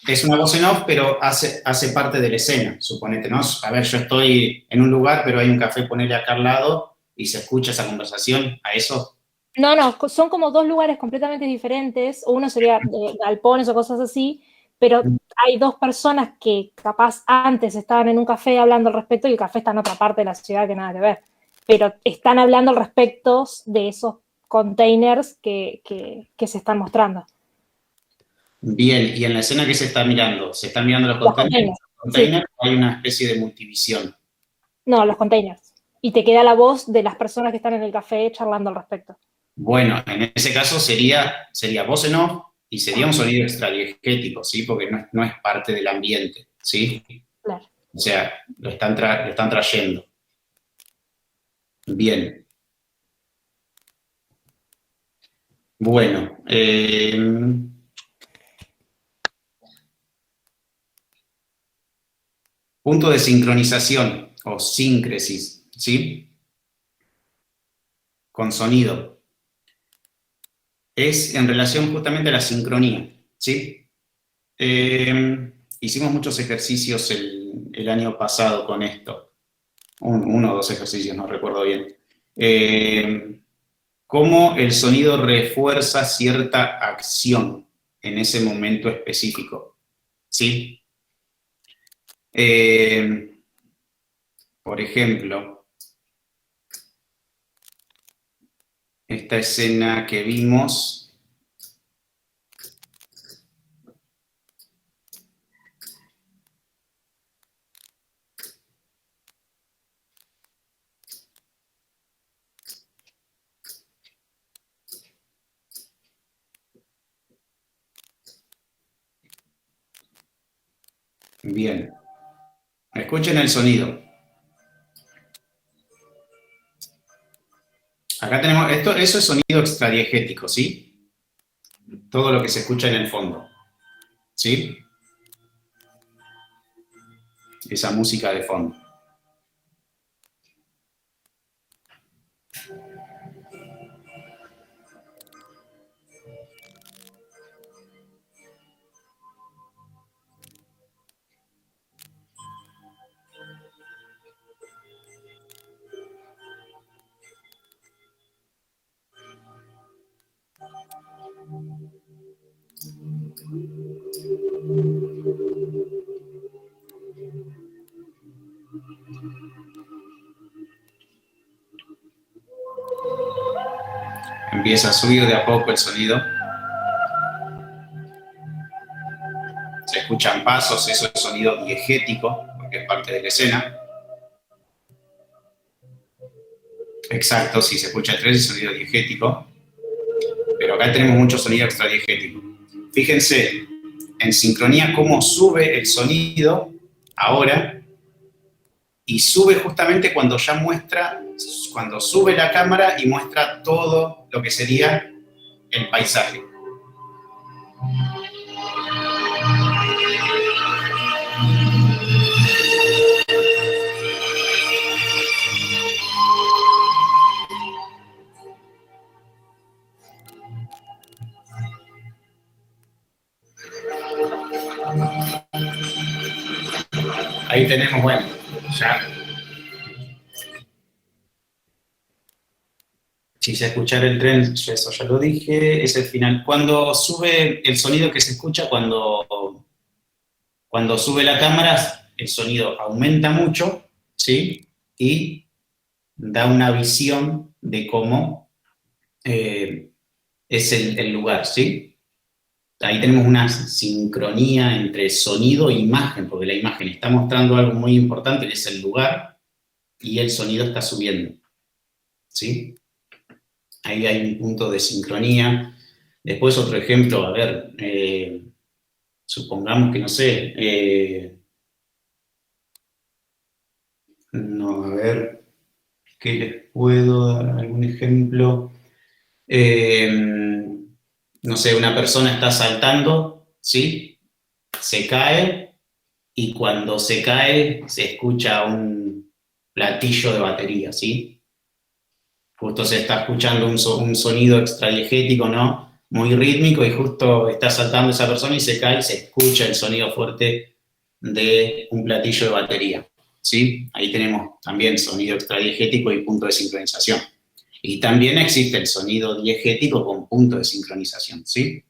Es una voz en off, pero hace parte de la escena, suponete, ¿no? A ver, yo estoy en un lugar, pero hay un café, ponele acá al lado, y se escucha esa conversación, ¿a eso? No, no, son como dos lugares completamente diferentes. Uno sería galpones o cosas así, pero hay dos personas que capaz antes estaban en un café hablando al respecto y el café está en otra parte de la ciudad que nada que ver. Pero están hablando al respecto de esos containers que se están mostrando. Bien, y en la escena que se está mirando, ¿se están mirando los Los containers? containers, sí. ¿O hay una especie de multivisión? No, los containers. Y te queda la voz de las personas que están en el café charlando al respecto. Bueno, en ese caso sería voz en off y sería un sonido extradiegético, ¿sí? Porque no es parte del ambiente, ¿sí? Claro. O sea, lo están trayendo. Bien. Bueno, punto de sincronización o síncresis, ¿sí? Con sonido. Es en relación justamente a la sincronía, ¿sí? Hicimos muchos ejercicios el año pasado con esto. Uno o dos ejercicios, no recuerdo bien. Cómo el sonido refuerza cierta acción en ese momento específico, ¿sí? Por ejemplo, esta escena que vimos, bien, escuchen el sonido. Acá tenemos, eso es sonido extradiegético, ¿sí? Todo lo que se escucha en el fondo, ¿sí? Esa música de fondo. Empieza a subir de a poco el sonido. Se escuchan pasos, eso es sonido diegético, porque es parte de la escena. Exacto, si se escucha el 3 es sonido diegético. Pero acá tenemos mucho sonido extradiegético. Fíjense en sincronía cómo sube el sonido ahora, y sube justamente cuando ya muestra, cuando sube la cámara y muestra todo lo que sería el paisaje. Ahí tenemos, bueno, ya. Si se escuchara el tren, eso ya lo dije, es el final. Cuando sube el sonido que se escucha, cuando sube la cámara, el sonido aumenta mucho, ¿sí? Y da una visión de cómo es el lugar, ¿sí? Ahí tenemos una sincronía entre sonido e imagen, porque la imagen está mostrando algo muy importante, que es el lugar, y el sonido está subiendo, ¿sí? Ahí hay un punto de sincronía. Después otro ejemplo, a ver, supongamos que, no sé, no, a ver, ¿qué les puedo dar? ¿Algún ejemplo? No sé, una persona está saltando, ¿sí? Se cae, y cuando se cae se escucha un platillo de batería, ¿sí? Justo se está escuchando un sonido extradiegético, ¿no? Muy rítmico, y justo está saltando esa persona y se cae y se escucha el sonido fuerte de un platillo de batería, ¿sí? Ahí tenemos también sonido extradiegético y punto de sincronización. Y también existe el sonido diegético con punto de sincronización, ¿sí?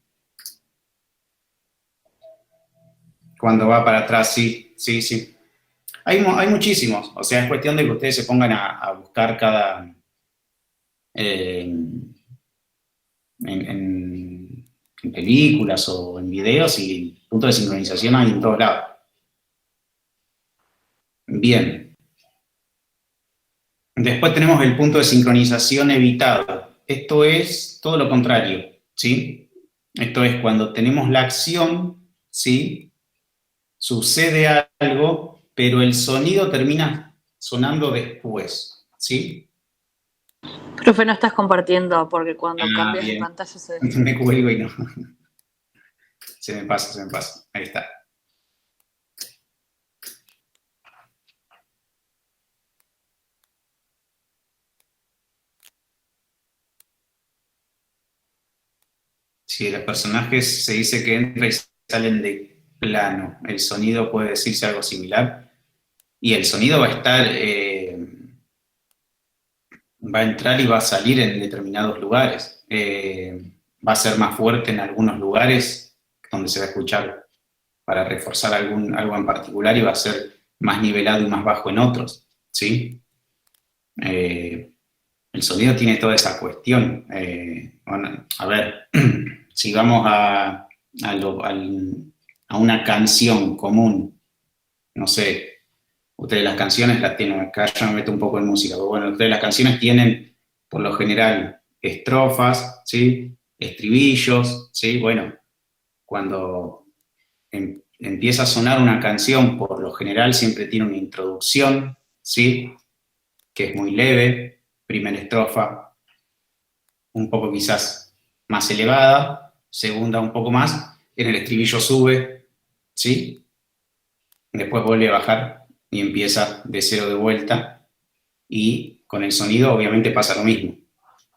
Cuando va para atrás, sí. Hay muchísimos, o sea, es cuestión de que ustedes se pongan a buscar cada... en películas o en videos, y puntos de sincronización hay en todos lados. Bien. Después tenemos el punto de sincronización evitado. Esto es todo lo contrario, ¿sí? Esto es cuando tenemos la acción, ¿sí? Sucede algo, pero el sonido termina sonando después, ¿sí? Profe, no estás compartiendo porque cuando cambias bien. de pantalla se... Me cuelgo y no. Se me pasa. Ahí está. Si los personajes se dice que entran y salen de plano, el sonido puede decirse algo similar. Y el sonido va a estar, va a entrar y va a salir en determinados lugares. Va a ser más fuerte en algunos lugares donde se va a escuchar para reforzar algo en particular, y va a ser más nivelado y más bajo en otros, ¿sí? El sonido tiene toda esa cuestión. Bueno, a ver, si vamos a una canción común, no sé, ustedes las canciones las tienen, acá yo me meto un poco en música, pero bueno, ustedes las canciones tienen, por lo general, estrofas, ¿sí? Estribillos, ¿sí? Bueno, cuando empieza a sonar una canción, por lo general siempre tiene una introducción, ¿sí? Que es muy leve, primera estrofa un poco quizás más elevada, segunda un poco más, en el estribillo sube, ¿sí? Después vuelve a bajar y empieza de cero de vuelta, y con el sonido obviamente pasa lo mismo.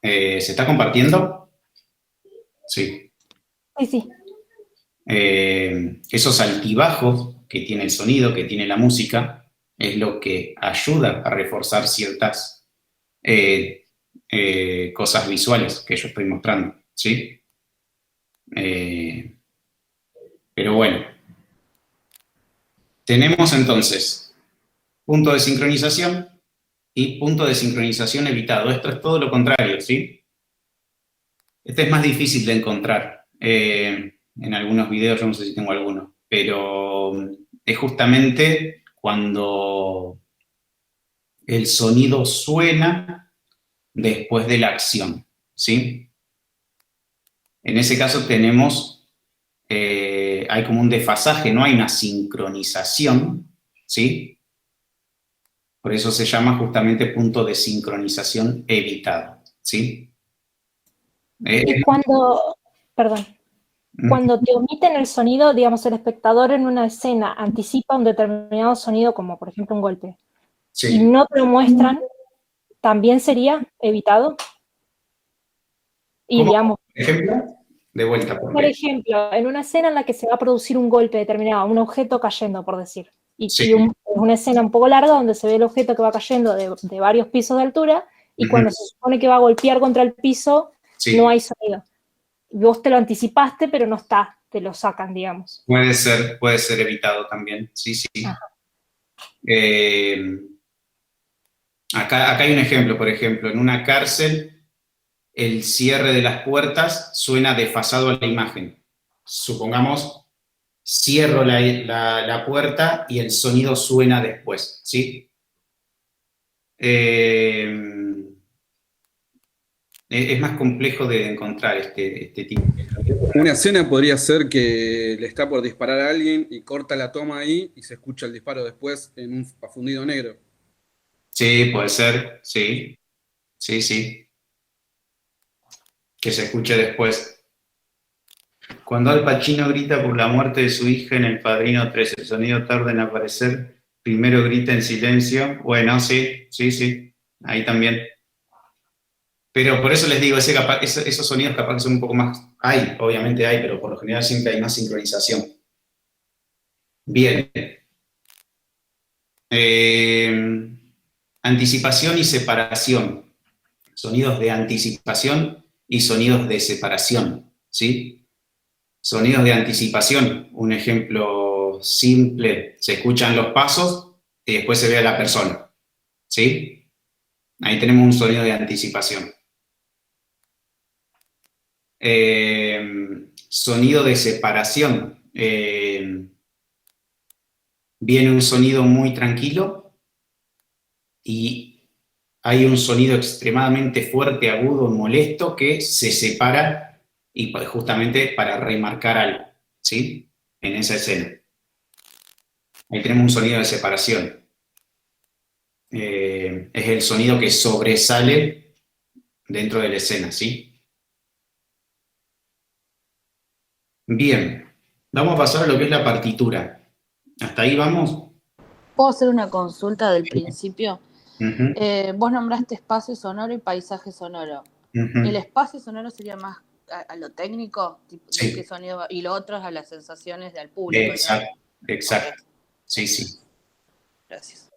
¿Se está compartiendo? Sí. Sí. Esos altibajos que tiene el sonido, que tiene la música, es lo que ayuda a reforzar ciertas cosas visuales que yo estoy mostrando, ¿sí? Pero bueno, tenemos entonces punto de sincronización y punto de sincronización evitado. Esto es todo lo contrario, ¿sí? Este es más difícil de encontrar en algunos videos, yo no sé si tengo alguno, pero es justamente cuando el sonido suena después de la acción, ¿sí? En ese caso tenemos, hay como un desfasaje, no hay una sincronización, ¿sí? Por eso se llama justamente punto de sincronización evitado, ¿sí? Y cuando te omiten el sonido, digamos, el espectador en una escena anticipa un determinado sonido, como por ejemplo un golpe, sí. y no te lo muestran, ¿también sería evitado? Y ¿Cómo? digamos, Por ejemplo, de vuelta, por porque ejemplo, en una escena en la que se va a producir un golpe determinado, un objeto cayendo, por decir, sí. y una escena un poco larga donde se ve el objeto que va cayendo de varios pisos de altura, y cuando se supone que va a golpear contra el piso, Sí. no hay sonido. Vos te lo anticipaste, pero no está, te lo sacan, digamos. Puede ser evitado también, sí, sí. Acá hay un ejemplo, por ejemplo, en una cárcel el cierre de las puertas suena desfasado a la imagen. Supongamos, cierro la puerta y el sonido suena después, ¿sí? Es más complejo de encontrar este tipo de cosas. Una escena podría ser que le está por disparar a alguien y corta la toma ahí y se escucha el disparo después en un afundido negro. Sí, puede ser, sí. Sí, sí. Que se escuche después. Cuando Al Pacino grita por la muerte de su hija en El Padrino 3, el sonido tarda en aparecer, primero grita en silencio. Bueno, sí, sí, sí, ahí también. Pero por eso les digo, esos sonidos capaz que son un poco más... Hay, obviamente hay, pero por lo general siempre hay más sincronización. Bien. Anticipación y separación. Sonidos de anticipación y sonidos de separación, ¿sí? Sonidos de anticipación, un ejemplo simple, se escuchan los pasos y después se ve a la persona, ¿sí? Ahí tenemos un sonido de anticipación. Sonido de separación. Viene un sonido muy tranquilo y hay un sonido extremadamente fuerte, agudo, molesto que se separa y justamente para remarcar algo, ¿sí? En esa escena. Ahí tenemos un sonido de separación. Es el sonido que sobresale dentro de la escena, ¿sí? Bien, vamos a pasar a lo que es la partitura. ¿Hasta ahí vamos? ¿Puedo hacer una consulta del principio? Uh-huh. Vos nombraste espacio sonoro y paisaje sonoro. Uh-huh. ¿El espacio sonoro sería más a lo técnico? Sí. ¿De qué sonido? Y lo otro es a las sensaciones del público. Exacto, ¿no? exacto. Okay. Sí, sí. Gracias.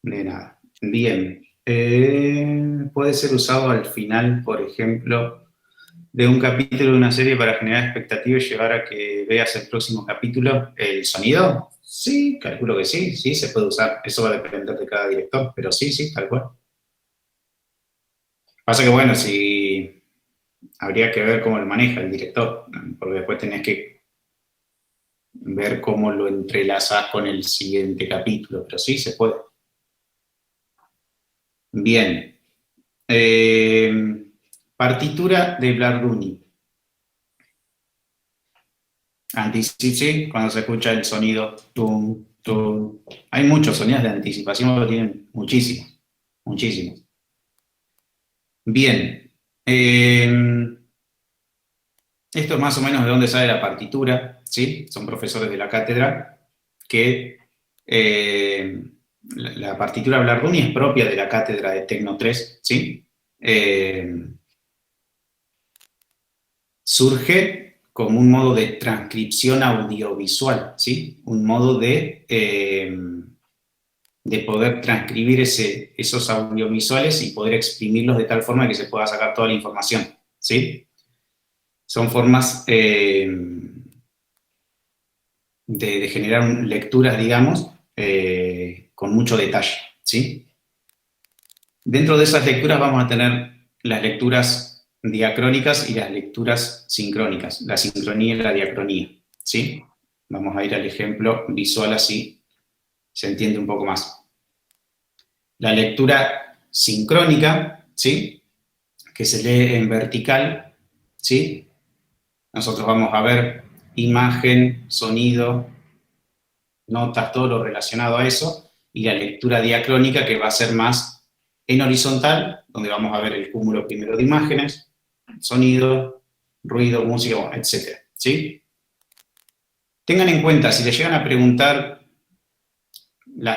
De nada. Bien. Puede ser usado al final, por ejemplo, de un capítulo de una serie para generar expectativa y llevar a que veas el próximo capítulo. ¿El sonido? Sí, calculo que sí, sí, se puede usar. Eso va a depender de cada director, pero sí, sí, tal cual. Pasa que, bueno, si habría que ver cómo lo maneja el director, porque después tenés que ver cómo lo entrelazás con el siguiente capítulo, pero sí, se puede. Bien. Partitura de Blarduni. Sí, cuando se escucha el sonido tum, tum. Hay muchos sonidos de anticipación, lo tienen muchísimos, muchísimos. Bien. Esto es más o menos de dónde sale la partitura, ¿sí? Son profesores de la cátedra que la partitura Blarduni es propia de la cátedra de Tecno 3, ¿sí? Surge como un modo de transcripción audiovisual, ¿sí? Un modo de poder transcribir esos audiovisuales y poder exprimirlos de tal forma que se pueda sacar toda la información, ¿sí? Son formas de generar lecturas, digamos, con mucho detalle, ¿sí? Dentro de esas lecturas vamos a tener las lecturas diacrónicas y las lecturas sincrónicas, la sincronía y la diacronía, ¿sí? Vamos a ir al ejemplo visual así se entiende un poco más. La lectura sincrónica, ¿sí? Que se lee en vertical, ¿sí? Nosotros vamos a ver imagen, sonido, notas, todo lo relacionado a eso, y la lectura diacrónica que va a ser más en horizontal, donde vamos a ver el cúmulo primero de imágenes, sonido, ruido, música, etc. ¿Sí? Tengan en cuenta, si les llegan a preguntar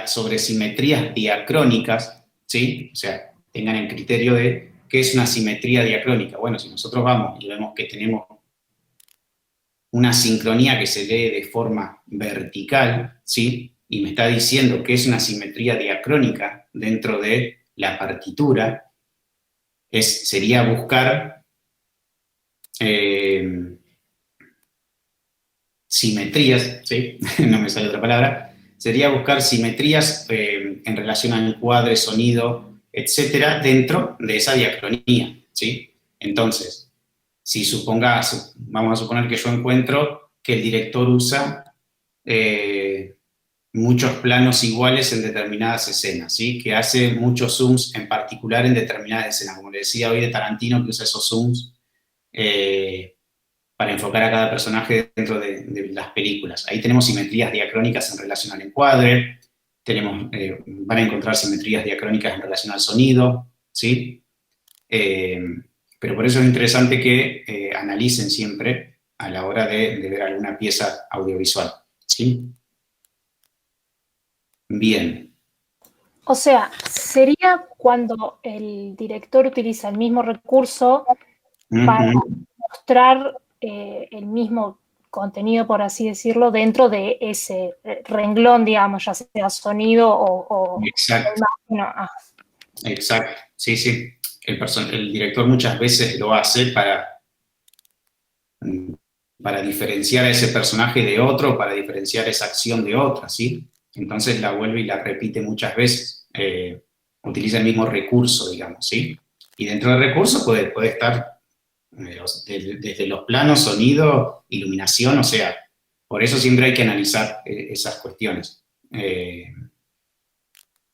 sobre simetrías diacrónicas, ¿sí? O sea, tengan el criterio de qué es una simetría diacrónica. Bueno, si nosotros vamos y vemos que tenemos una sincronía que se lee de forma vertical, ¿sí? Y me está diciendo que es una simetría diacrónica dentro de la partitura, sería buscar simetrías, ¿sí? No me sale otra palabra, sería buscar simetrías en relación al encuadre, sonido, etcétera, dentro de esa diacronía, ¿sí? Entonces, si vamos a suponer que yo encuentro que el director usa muchos planos iguales en determinadas escenas, ¿sí? Que hace muchos zooms en particular en determinadas escenas, como le decía hoy de Tarantino, que usa esos zooms para enfocar a cada personaje dentro de las películas. Ahí tenemos simetrías diacrónicas en relación al encuadre, van a encontrar simetrías diacrónicas en relación al sonido, ¿sí? Pero por eso es interesante que analicen siempre a la hora de ver alguna pieza audiovisual, ¿sí? Bien. O sea, sería cuando el director utiliza el mismo recurso para mostrar el mismo contenido, por así decirlo, dentro de ese renglón, digamos, ya sea sonido o Exacto. imagen. Exacto, sí, sí. El director muchas veces lo hace para diferenciar a ese personaje de otro, para diferenciar esa acción de otra, ¿sí? Entonces la vuelve y la repite muchas veces. Utiliza el mismo recurso, digamos, ¿sí? Y dentro del recurso puede estar desde los planos, sonido, iluminación, o sea, por eso siempre hay que analizar esas cuestiones.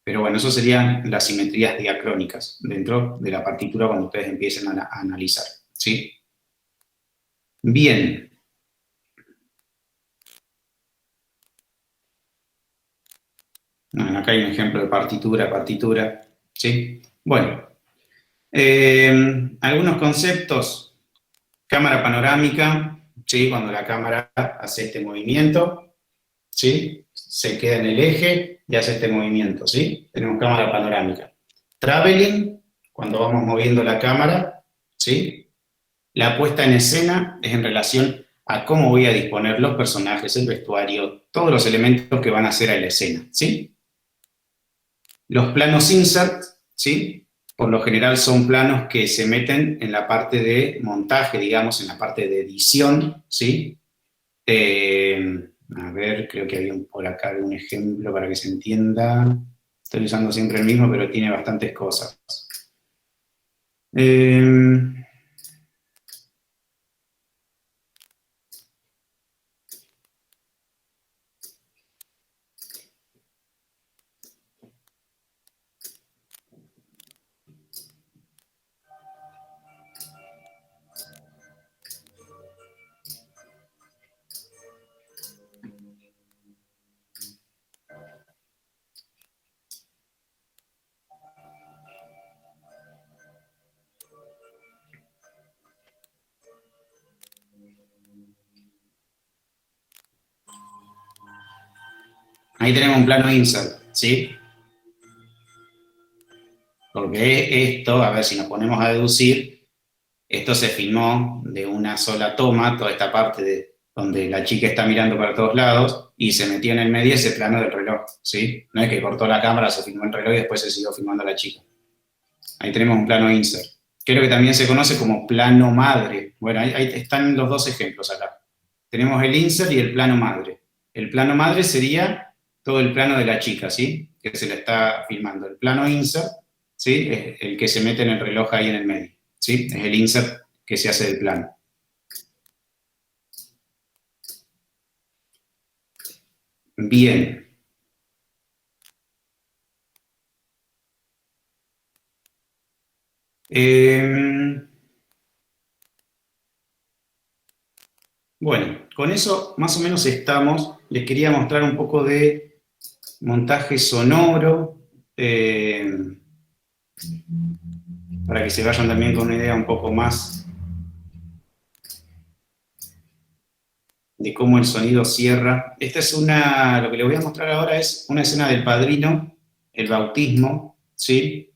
Pero bueno, eso serían las simetrías diacrónicas dentro de la partitura cuando ustedes empiecen a analizar, ¿sí? Bien. Bueno, acá hay un ejemplo de partitura, ¿sí? Bueno, algunos conceptos. Cámara panorámica, ¿sí? Cuando la cámara hace este movimiento, ¿sí? Se queda en el eje y hace este movimiento, ¿sí? Tenemos cámara panorámica. Traveling, cuando vamos moviendo la cámara, ¿sí? La puesta en escena es en relación a cómo voy a disponer los personajes, el vestuario, todos los elementos que van a hacer a la escena, ¿sí? Los planos insert, ¿sí? Por lo general son planos que se meten en la parte de montaje, digamos, en la parte de edición, ¿sí? A ver, creo que había por acá un ejemplo para que se entienda. Estoy usando siempre el mismo, pero tiene bastantes cosas. Ahí tenemos un plano insert, ¿sí? Porque esto, a ver si nos ponemos a deducir, esto se filmó de una sola toma, toda esta parte de donde la chica está mirando para todos lados y se metió en el medio ese plano del reloj, ¿sí? No es que cortó la cámara, se filmó el reloj y después se siguió filmando a la chica. Ahí tenemos un plano insert. Que es lo que también se conoce como plano madre. Bueno, ahí están los dos ejemplos acá. Tenemos el insert y el plano madre. El plano madre sería todo el plano de la chica, ¿sí? Que se la está filmando. El plano insert, ¿sí? Es el que se mete en el reloj ahí en el medio, ¿sí? Es el insert que se hace del plano. Bien. Bueno, con eso más o menos estamos. Les quería mostrar un poco de montaje sonoro, para que se vayan también con una idea un poco más de cómo el sonido cierra. Esta es lo que les voy a mostrar ahora es una escena del Padrino, el bautismo, ¿sí?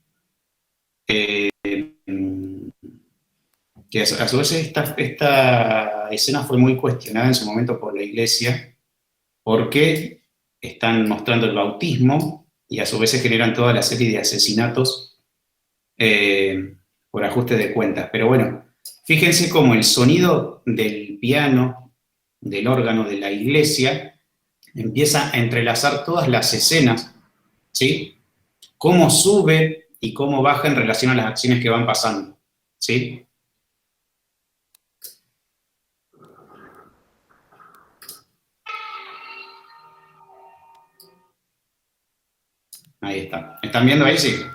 Que a su vez esta escena fue muy cuestionada en su momento por la Iglesia, porque están mostrando el bautismo y a su vez se generan toda la serie de asesinatos por ajuste de cuentas. Pero bueno, fíjense cómo el sonido del piano, del órgano de la iglesia, empieza a entrelazar todas las escenas, ¿sí? Cómo sube y cómo baja en relación a las acciones que van pasando, ¿sí? Ahí está. ¿Están viendo ahí? Sí.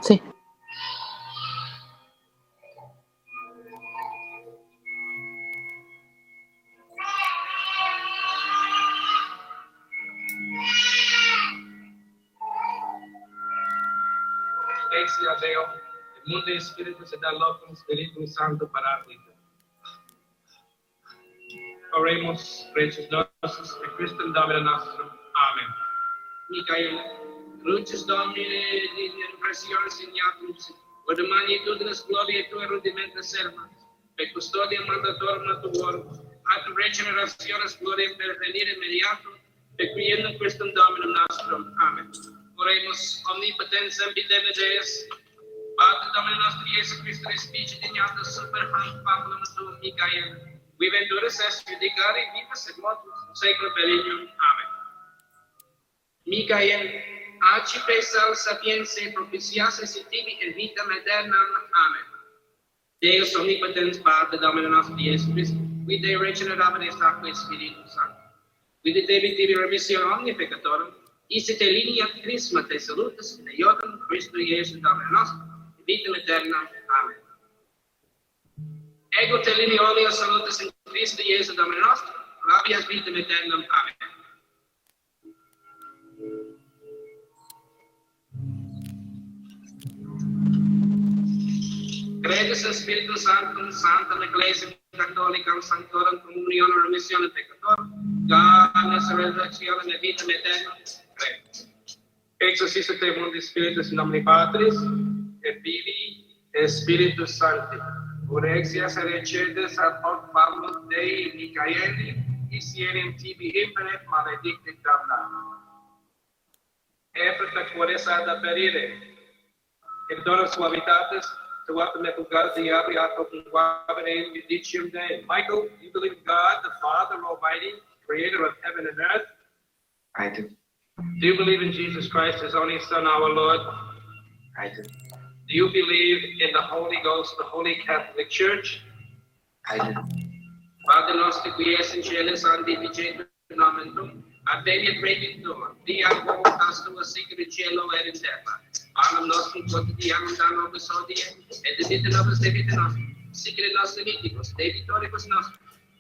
Sí. Grazie a Deo, el mundo y espíritu se da loco, Espíritu Santo Paráclito. Oremos, precios nostros, e Christum Domine nostrum. Amen. Michael, crucis Domine, in pressione signatum, od magnitudines gloria tua rudimenta servas, e custodia mandatorum tuorum, ad regenerationis gloria per venire immediatum, e quiendum Christum Dominum nostrum. Amen. Oremos, omnipotens ambidem Deus, Pater Domini nostri Iesu Christo respice dignatus super hanc fabulum tuum, Michael, qui venturus est judicari vivus et mortus, secula perignum. Amen. Michael, accipe sal sapientiae propitias et tibi in vitam aeternam. Amen. Deus omnipotens Pater Domini nostri Iesu Christo, qui Dei regenerabit est aquae Spiritus Sancti, qui de Debi tibi remission omni peccatorum, iste te linea Chrisma te salutis, in eodum Christo Iesu Domini nostrum, in vitam aeternam. Amen. Ego te linea oleo salutis in Christo Iesu Domini nostrum, rabias vitam aeternam. Amen. Credes in Spiritus Sanctum, Sanctam Ecclesiam Catholicam, Sanctorum Communionem Remissionem Peccatorum, Gaudium Resurrectionem et Vitam Aeternam. Exorcisse te mundi spiritus in nomine Patris, et Filii, et Spiritus Sancti. Urexias et recedes ad hoc Pablo Dei Michaeli, isierem tibi imperet maledictit damna. Efrata quores ad aperire, et dona suavitatis, tuatum et God the Abri Atom Quabere Judicium Dei. Michael, you believe in God, the Father Almighty, creator of heaven and earth? I do. Do you believe in Jesus Christ, His only Son, our Lord? I do. Do you believe in the Holy Ghost, the Holy Catholic Church? I do. Pater noster qui es in cielo, sanctificetur nomen tuum, adveniat regnum tuum, fiat voluntas tua sicut in cielo et in terra. Panem nostrum quotidianum da nobis hodie, et debite nobis debita nostrum, sicut in nos limiticus, debitoribus nostrum,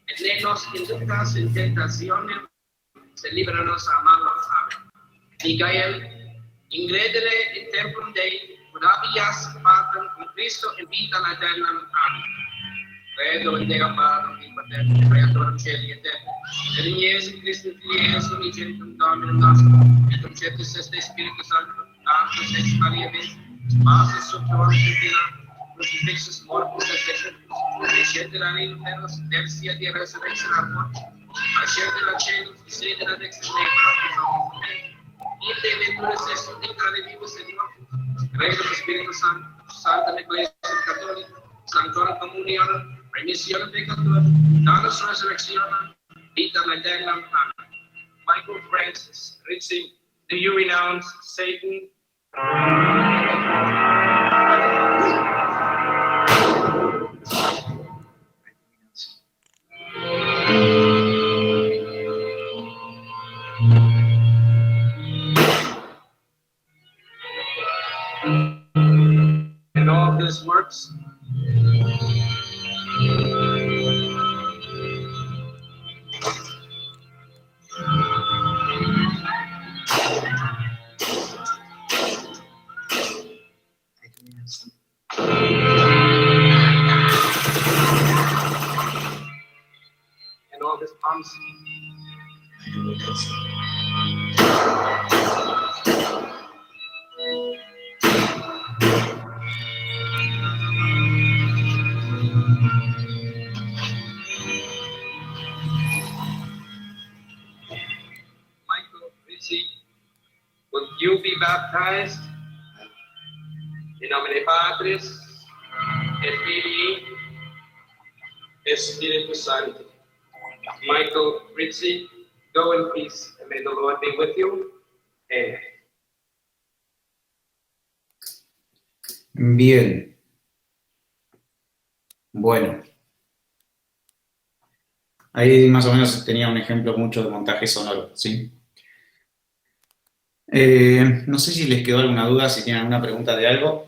et ne nos inducas in tentationem, sed libera nos a malo. Amen. Michael, ingredere in tempum Dei, quod habeas Patrem cum Christo in vitam aeternam. Amen. Credo in Deo Patrem, Omnipotentem, Creatorem Caeli et terra, et in Iesu Christum Filii eius unigenitum Dominum nostrum, et conceptus est Spiritus Sanctus, Sanctus ex Maria Virgin, passus sub Fila, crucifixus mortis et resurrectus, descendere in infernos, tertia die resurrection ad mortis, ascendere al cielo, sedere ad extrem Dei Patris omnipotens, ite venturis est udicare vivus et mortus, credo in Spiritus Sanctum, Sanctam Ecclesiam Catholicam, Sanctorum Communionem, Remisión de pecador, danos resurrección, vita eterna. Michael Francis, Richie, do you renounce Satan? And all of this works. And all this pumps. Michael, Richie, will you be baptized in nomine Patris et Filii et Spiritus Sancti? Michael, Richie, go in peace, and may the Lord be with you. Amen. Bien. Bueno. Ahí más o menos tenía un ejemplo mucho de montaje sonoro, ¿sí? No sé si les quedó alguna duda, si tienen alguna pregunta de algo.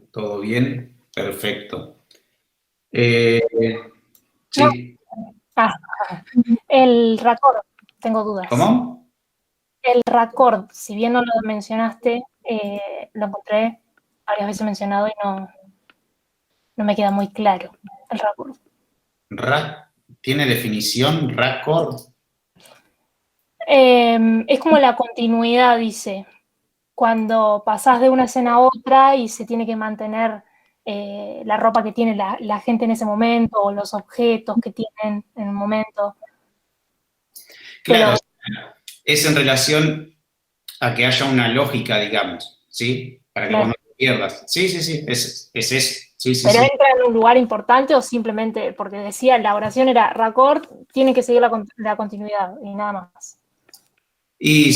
¿Todo bien? Perfecto. Sí. Ah, el raccord, tengo dudas. ¿Cómo? El raccord, si bien no lo mencionaste, lo encontré varias veces mencionado y no me queda muy claro el raccord. ¿Tiene definición raccord? Es como la continuidad, dice. Cuando pasás de una escena a otra y se tiene que mantener la ropa que tiene la gente en ese momento o los objetos que tienen en el momento. Claro, es en relación a que haya una lógica, digamos, ¿sí? Para que Claro. vos no te pierdas. Sí, es eso. Sí, ¿Pero sí. entra en un lugar importante o simplemente, porque decía, la oración era raccord, tiene que seguir la continuidad y nada más? Y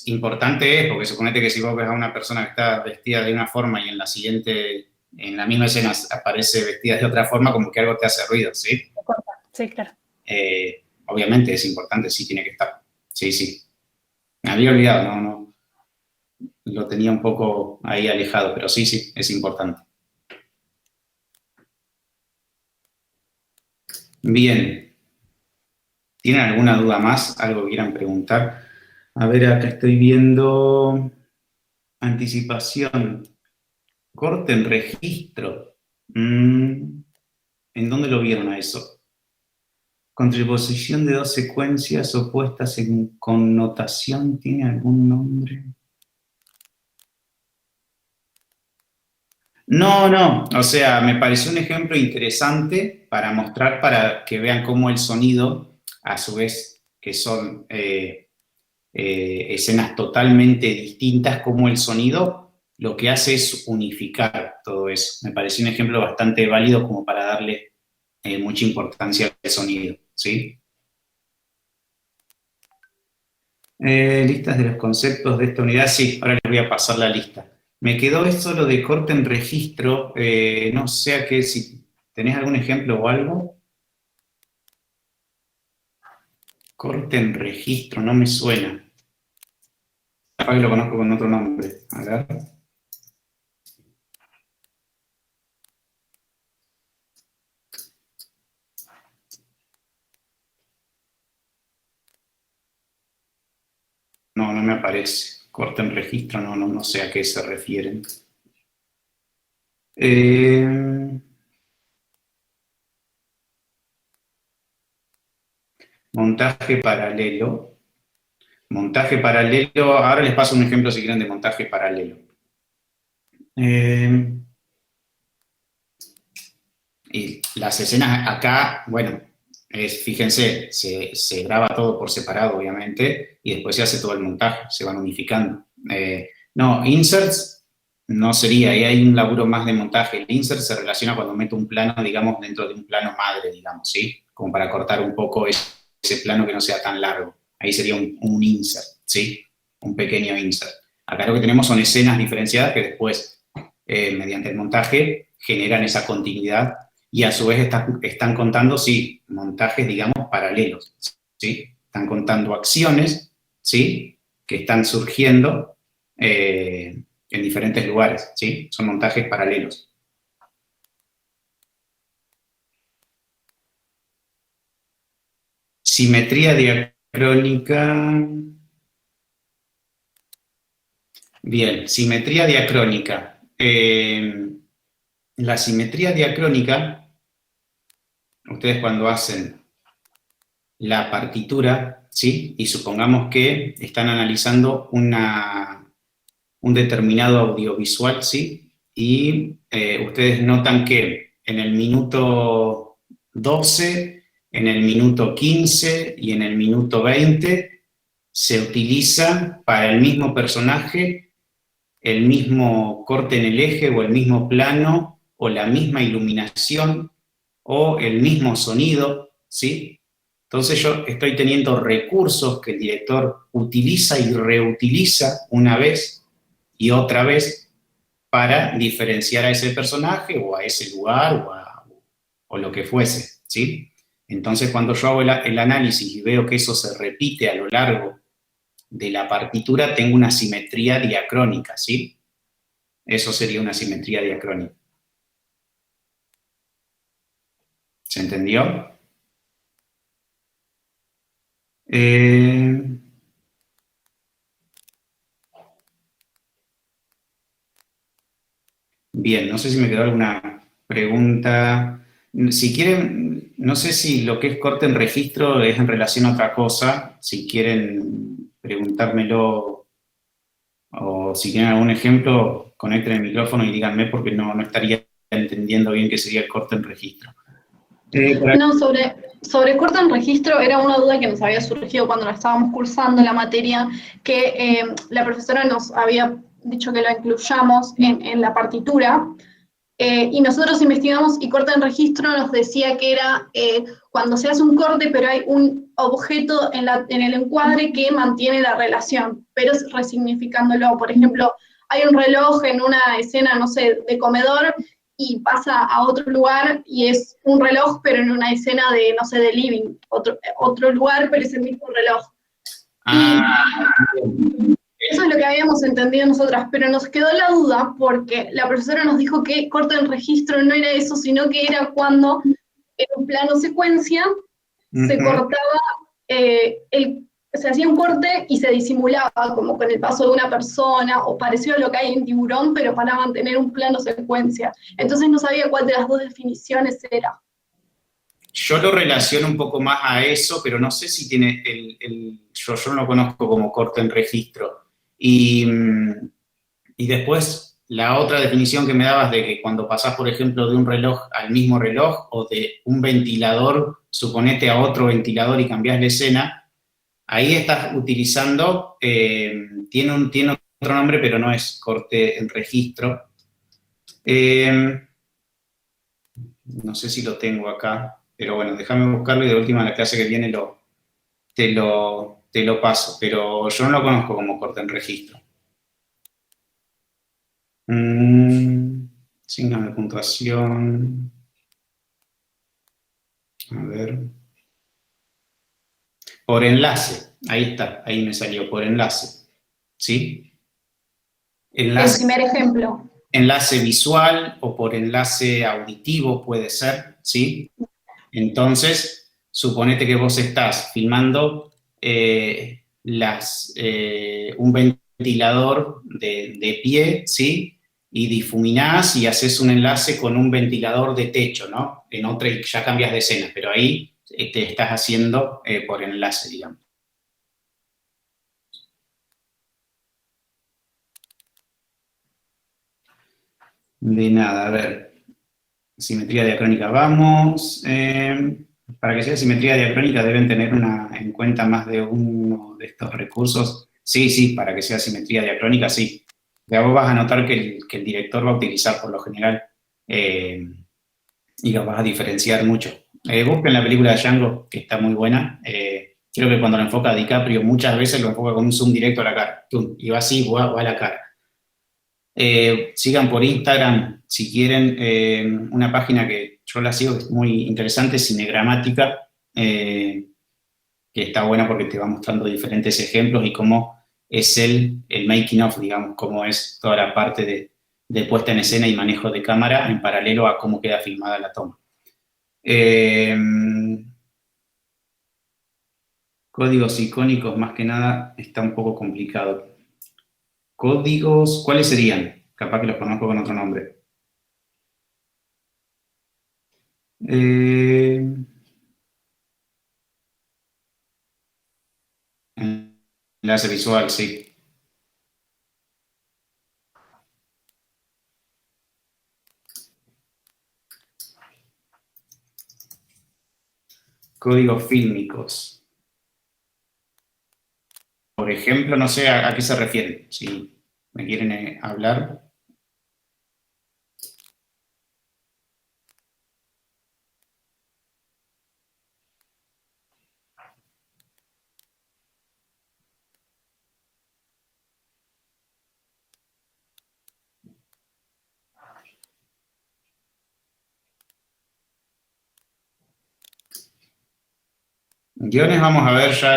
importante es, porque suponete que si vos ves a una persona que está vestida de una forma y en la siguiente, en la misma escena aparece vestida de otra forma, como que algo te hace ruido, ¿sí? Se corta. Sí, claro. Obviamente es importante, sí tiene que estar. Sí. Me había olvidado, no. Lo tenía un poco ahí alejado, pero sí, es importante. Bien. ¿Tienen alguna duda más? ¿Algo que quieran preguntar? A ver, acá estoy viendo anticipación. Corte en registro. ¿En dónde lo vieron a eso? Contraposición de dos secuencias opuestas en connotación. ¿Tiene algún nombre? No. O sea, me pareció un ejemplo interesante para mostrar, para que vean cómo el sonido, a su vez, que son escenas totalmente distintas, cómo el sonido lo que hace es unificar todo eso. Me pareció un ejemplo bastante válido como para darle mucha importancia al sonido, ¿sí? Listas de los conceptos de esta unidad. Sí, ahora les voy a pasar la lista. Me quedó esto lo de corte en registro. No sé a qué, si tenés algún ejemplo o algo. Corte en registro, no me suena. Capaz que lo conozco con otro nombre. A ver. No me aparece. Corte en registro, no sé a qué se refieren. Montaje paralelo. Montaje paralelo. Ahora les paso un ejemplo si quieren de montaje paralelo. Y las escenas acá, bueno, Fíjense, se graba todo por separado, obviamente, y después se hace todo el montaje, se van unificando. No, inserts no sería, ahí hay un laburo más de montaje. El insert se relaciona cuando meto un plano, digamos, dentro de un plano madre, digamos, ¿sí? Como para cortar un poco ese plano que no sea tan largo. Ahí sería un insert, ¿sí? Un pequeño insert. Acá lo que tenemos son escenas diferenciadas que después, mediante el montaje, generan esa continuidad y a su vez están contando, sí, montajes, digamos, paralelos, ¿sí? Están contando acciones, ¿sí? Que están surgiendo en diferentes lugares, ¿sí? Son montajes paralelos. Simetría diacrónica. Bien, simetría diacrónica. La simetría diacrónica, ustedes cuando hacen la partitura, ¿sí? Y supongamos que están analizando un determinado audiovisual, ¿sí? Y ustedes notan que en el minuto 12, en el minuto 15 y en el minuto 20 se utiliza para el mismo personaje el mismo corte en el eje o el mismo plano o la misma iluminación o el mismo sonido, ¿sí? Entonces yo estoy teniendo recursos que el director utiliza y reutiliza una vez y otra vez para diferenciar a ese personaje o a ese lugar o lo que fuese, ¿sí? Entonces cuando yo hago el análisis y veo que eso se repite a lo largo de la partitura, tengo una simetría diacrónica, ¿sí? Eso sería una simetría diacrónica. ¿Se entendió? Bien, no sé si me quedó alguna pregunta. Si quieren, no sé si lo que es corte en registro es en relación a otra cosa. Si quieren preguntármelo o si tienen algún ejemplo, conecten el micrófono y díganme porque no estaría entendiendo bien qué sería el corte en registro. No, sobre corte en registro era una duda que nos había surgido cuando la estábamos cursando la materia, que la profesora nos había dicho que lo incluyamos en la partitura, y nosotros investigamos y corte en registro nos decía que era cuando se hace un corte pero hay un objeto en el encuadre que mantiene la relación, pero es resignificándolo. Por ejemplo, hay un reloj en una escena, no sé, de comedor, y pasa a otro lugar y es un reloj, pero en una escena de, no sé, de living, otro lugar, pero es el mismo reloj. Y eso es lo que habíamos entendido nosotras, pero nos quedó la duda porque la profesora nos dijo que corte en registro no era eso, sino que era cuando en un plano secuencia se cortaba, se hacía un corte y se disimulaba como con el paso de una persona, o parecido a lo que hay en Tiburón, pero para mantener un plano secuencia. Entonces no sabía cuál de las dos definiciones era. Yo lo relaciono un poco más a eso, pero no sé si tiene yo no lo conozco como corte en registro. Y después la otra definición que me dabas de que cuando pasás, por ejemplo, de un reloj al mismo reloj o de un ventilador, suponete a otro ventilador y cambiás la escena, ahí estás utilizando, tiene otro nombre, pero no es corte en registro. No sé si lo tengo acá, pero bueno, déjame buscarlo y de última en la clase que viene te lo paso, pero yo no lo conozco como corte en registro. Signo de puntuación. A ver. Por enlace, ahí está, ahí me salió, por enlace, ¿sí? Enlace, El primer ejemplo. enlace visual o por enlace auditivo puede ser, ¿sí? Entonces, suponete que vos estás filmando un ventilador de pie, ¿sí? Y difuminás y haces un enlace con un ventilador de techo, ¿no? En otra y ya cambias de escena, pero ahí te estás haciendo por enlace, digamos. De nada, a ver. Simetría diacrónica, vamos. para que sea simetría diacrónica deben tener en cuenta más de uno de estos recursos. Sí, para que sea simetría diacrónica, sí. Ya vos vas a notar que el director va a utilizar por lo general y los vas a diferenciar mucho. Busquen la película de Django, que está muy buena. Creo que cuando lo enfoca a DiCaprio, muchas veces lo enfoca con un zoom directo a la cara. ¡Tum! Y va así, va a la cara. Sigan por Instagram, si quieren, una página que yo la sigo, que es muy interesante, Cinegramática, que está buena porque te va mostrando diferentes ejemplos y cómo es el making of, digamos, cómo es toda la parte de puesta en escena y manejo de cámara en paralelo a cómo queda filmada la toma. Códigos icónicos, más que nada, está un poco complicado. Códigos, ¿cuáles serían? Capaz que los conozco con otro nombre. Enlace visual, sí. Códigos fílmicos. Por ejemplo, no sé a qué se refieren. Si me quieren hablar. Guiones vamos a ver ya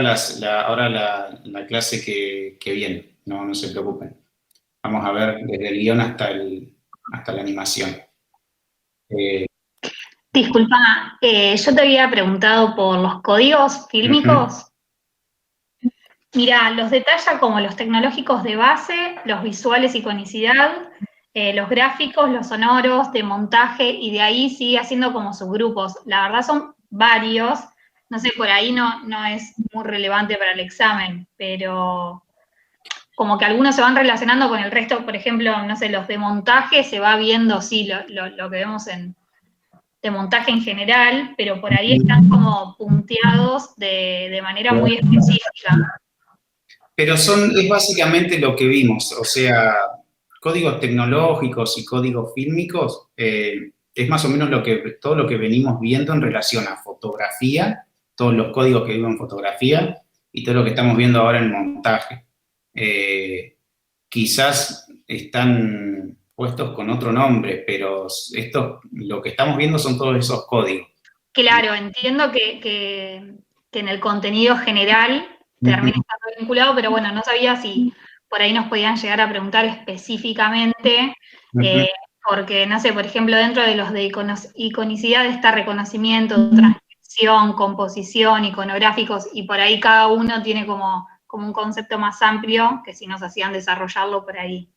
ahora la clase que viene, no se preocupen. Vamos a ver desde el guión hasta la animación. Disculpa, yo te había preguntado por los códigos fílmicos. Mira, los detalla como los tecnológicos de base, los visuales iconicidad, los gráficos, los sonoros, de montaje, y de ahí sigue haciendo como subgrupos. La verdad son varios. No sé, por ahí no es muy relevante para el examen, pero como que algunos se van relacionando con el resto. Por ejemplo, no sé, los de montaje se va viendo, sí, lo que vemos de montaje en general, pero por ahí están como punteados de manera muy específica. Pero es básicamente lo que vimos, o sea, códigos tecnológicos y códigos fílmicos es más o menos todo lo que venimos viendo en relación a fotografía, todos los códigos que vimos en fotografía y todo lo que estamos viendo ahora en montaje. Quizás están puestos con otro nombre, pero lo que estamos viendo son todos esos códigos. Claro, entiendo que en el contenido general termina estando vinculado, pero bueno, no sabía si por ahí nos podían llegar a preguntar específicamente, porque, no sé, por ejemplo, dentro de los de iconicidad está reconocimiento, transcripción, composición, iconográficos, y por ahí cada uno tiene como un concepto más amplio que si nos hacían desarrollarlo por ahí.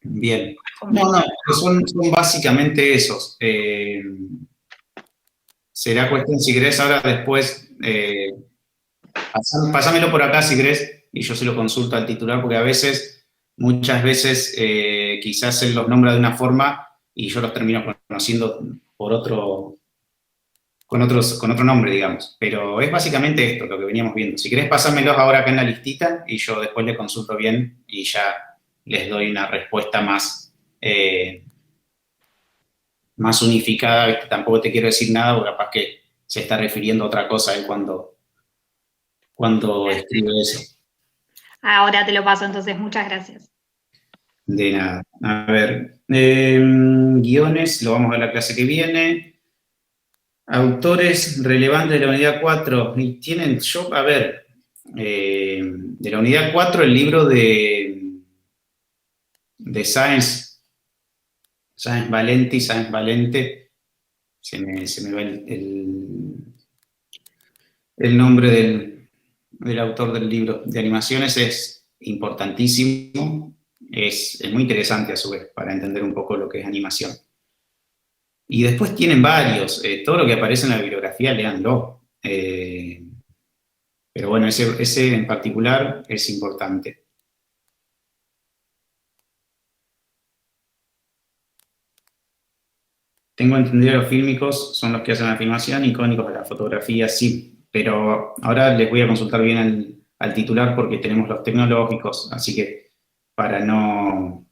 Bien. No, son básicamente esos. Será cuestión, si querés, ahora después, pasámelo por acá si querés, y yo se lo consulto al titular, porque muchas veces, quizás él los nombra de una forma y yo los termino conociendo con otro nombre, digamos. Pero es básicamente esto, lo que veníamos viendo. Si querés, pasámelos ahora acá en la listita y yo después le consulto bien y ya les doy una respuesta más unificada. Tampoco te quiero decir nada, porque capaz que se está refiriendo a otra cosa él cuando escribe eso. Ahora te lo paso, entonces, muchas gracias. De nada. A ver, guiones, lo vamos a ver la clase que viene. Autores relevantes de la unidad 4. Y tienen, de la unidad 4, el libro de Sáenz Valente, se me va el nombre del autor del libro de animaciones, es importantísimo, es muy interesante a su vez para entender un poco lo que es animación. Y después tienen varios, todo lo que aparece en la bibliografía, léanlo. Pero bueno, ese en particular es importante. Tengo entendido que los fílmicos son los que hacen la filmación, icónicos de la fotografía, sí, pero ahora les voy a consultar bien al titular porque tenemos los tecnológicos, así que para no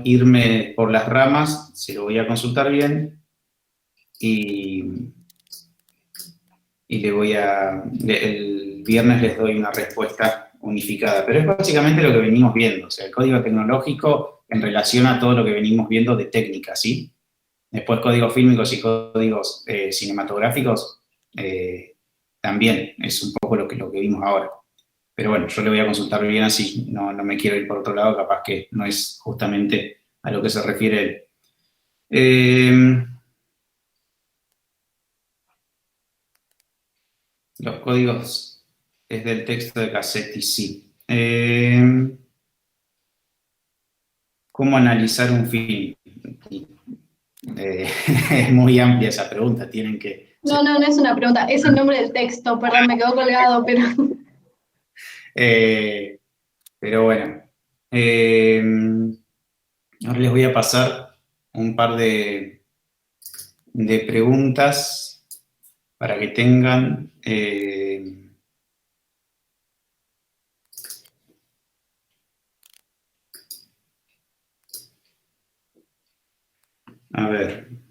irme por las ramas, se lo voy a consultar bien y el viernes les doy una respuesta unificada. Pero es básicamente lo que venimos viendo, o sea, el código tecnológico en relación a todo lo que venimos viendo de técnica, ¿sí? Después códigos fílmicos y códigos cinematográficos también es un poco lo que vimos ahora. Pero bueno, yo le voy a consultar bien así, no me quiero ir por otro lado, capaz que no es justamente a lo que se refiere él. Los códigos es del texto de Cassetti, sí. ¿Cómo analizar un film? Es muy amplia esa pregunta, tienen que... No es una pregunta, es el nombre del texto, perdón, me quedó colgado, pero... Pero bueno, ahora les voy a pasar un par de preguntas para que tengan... a ver...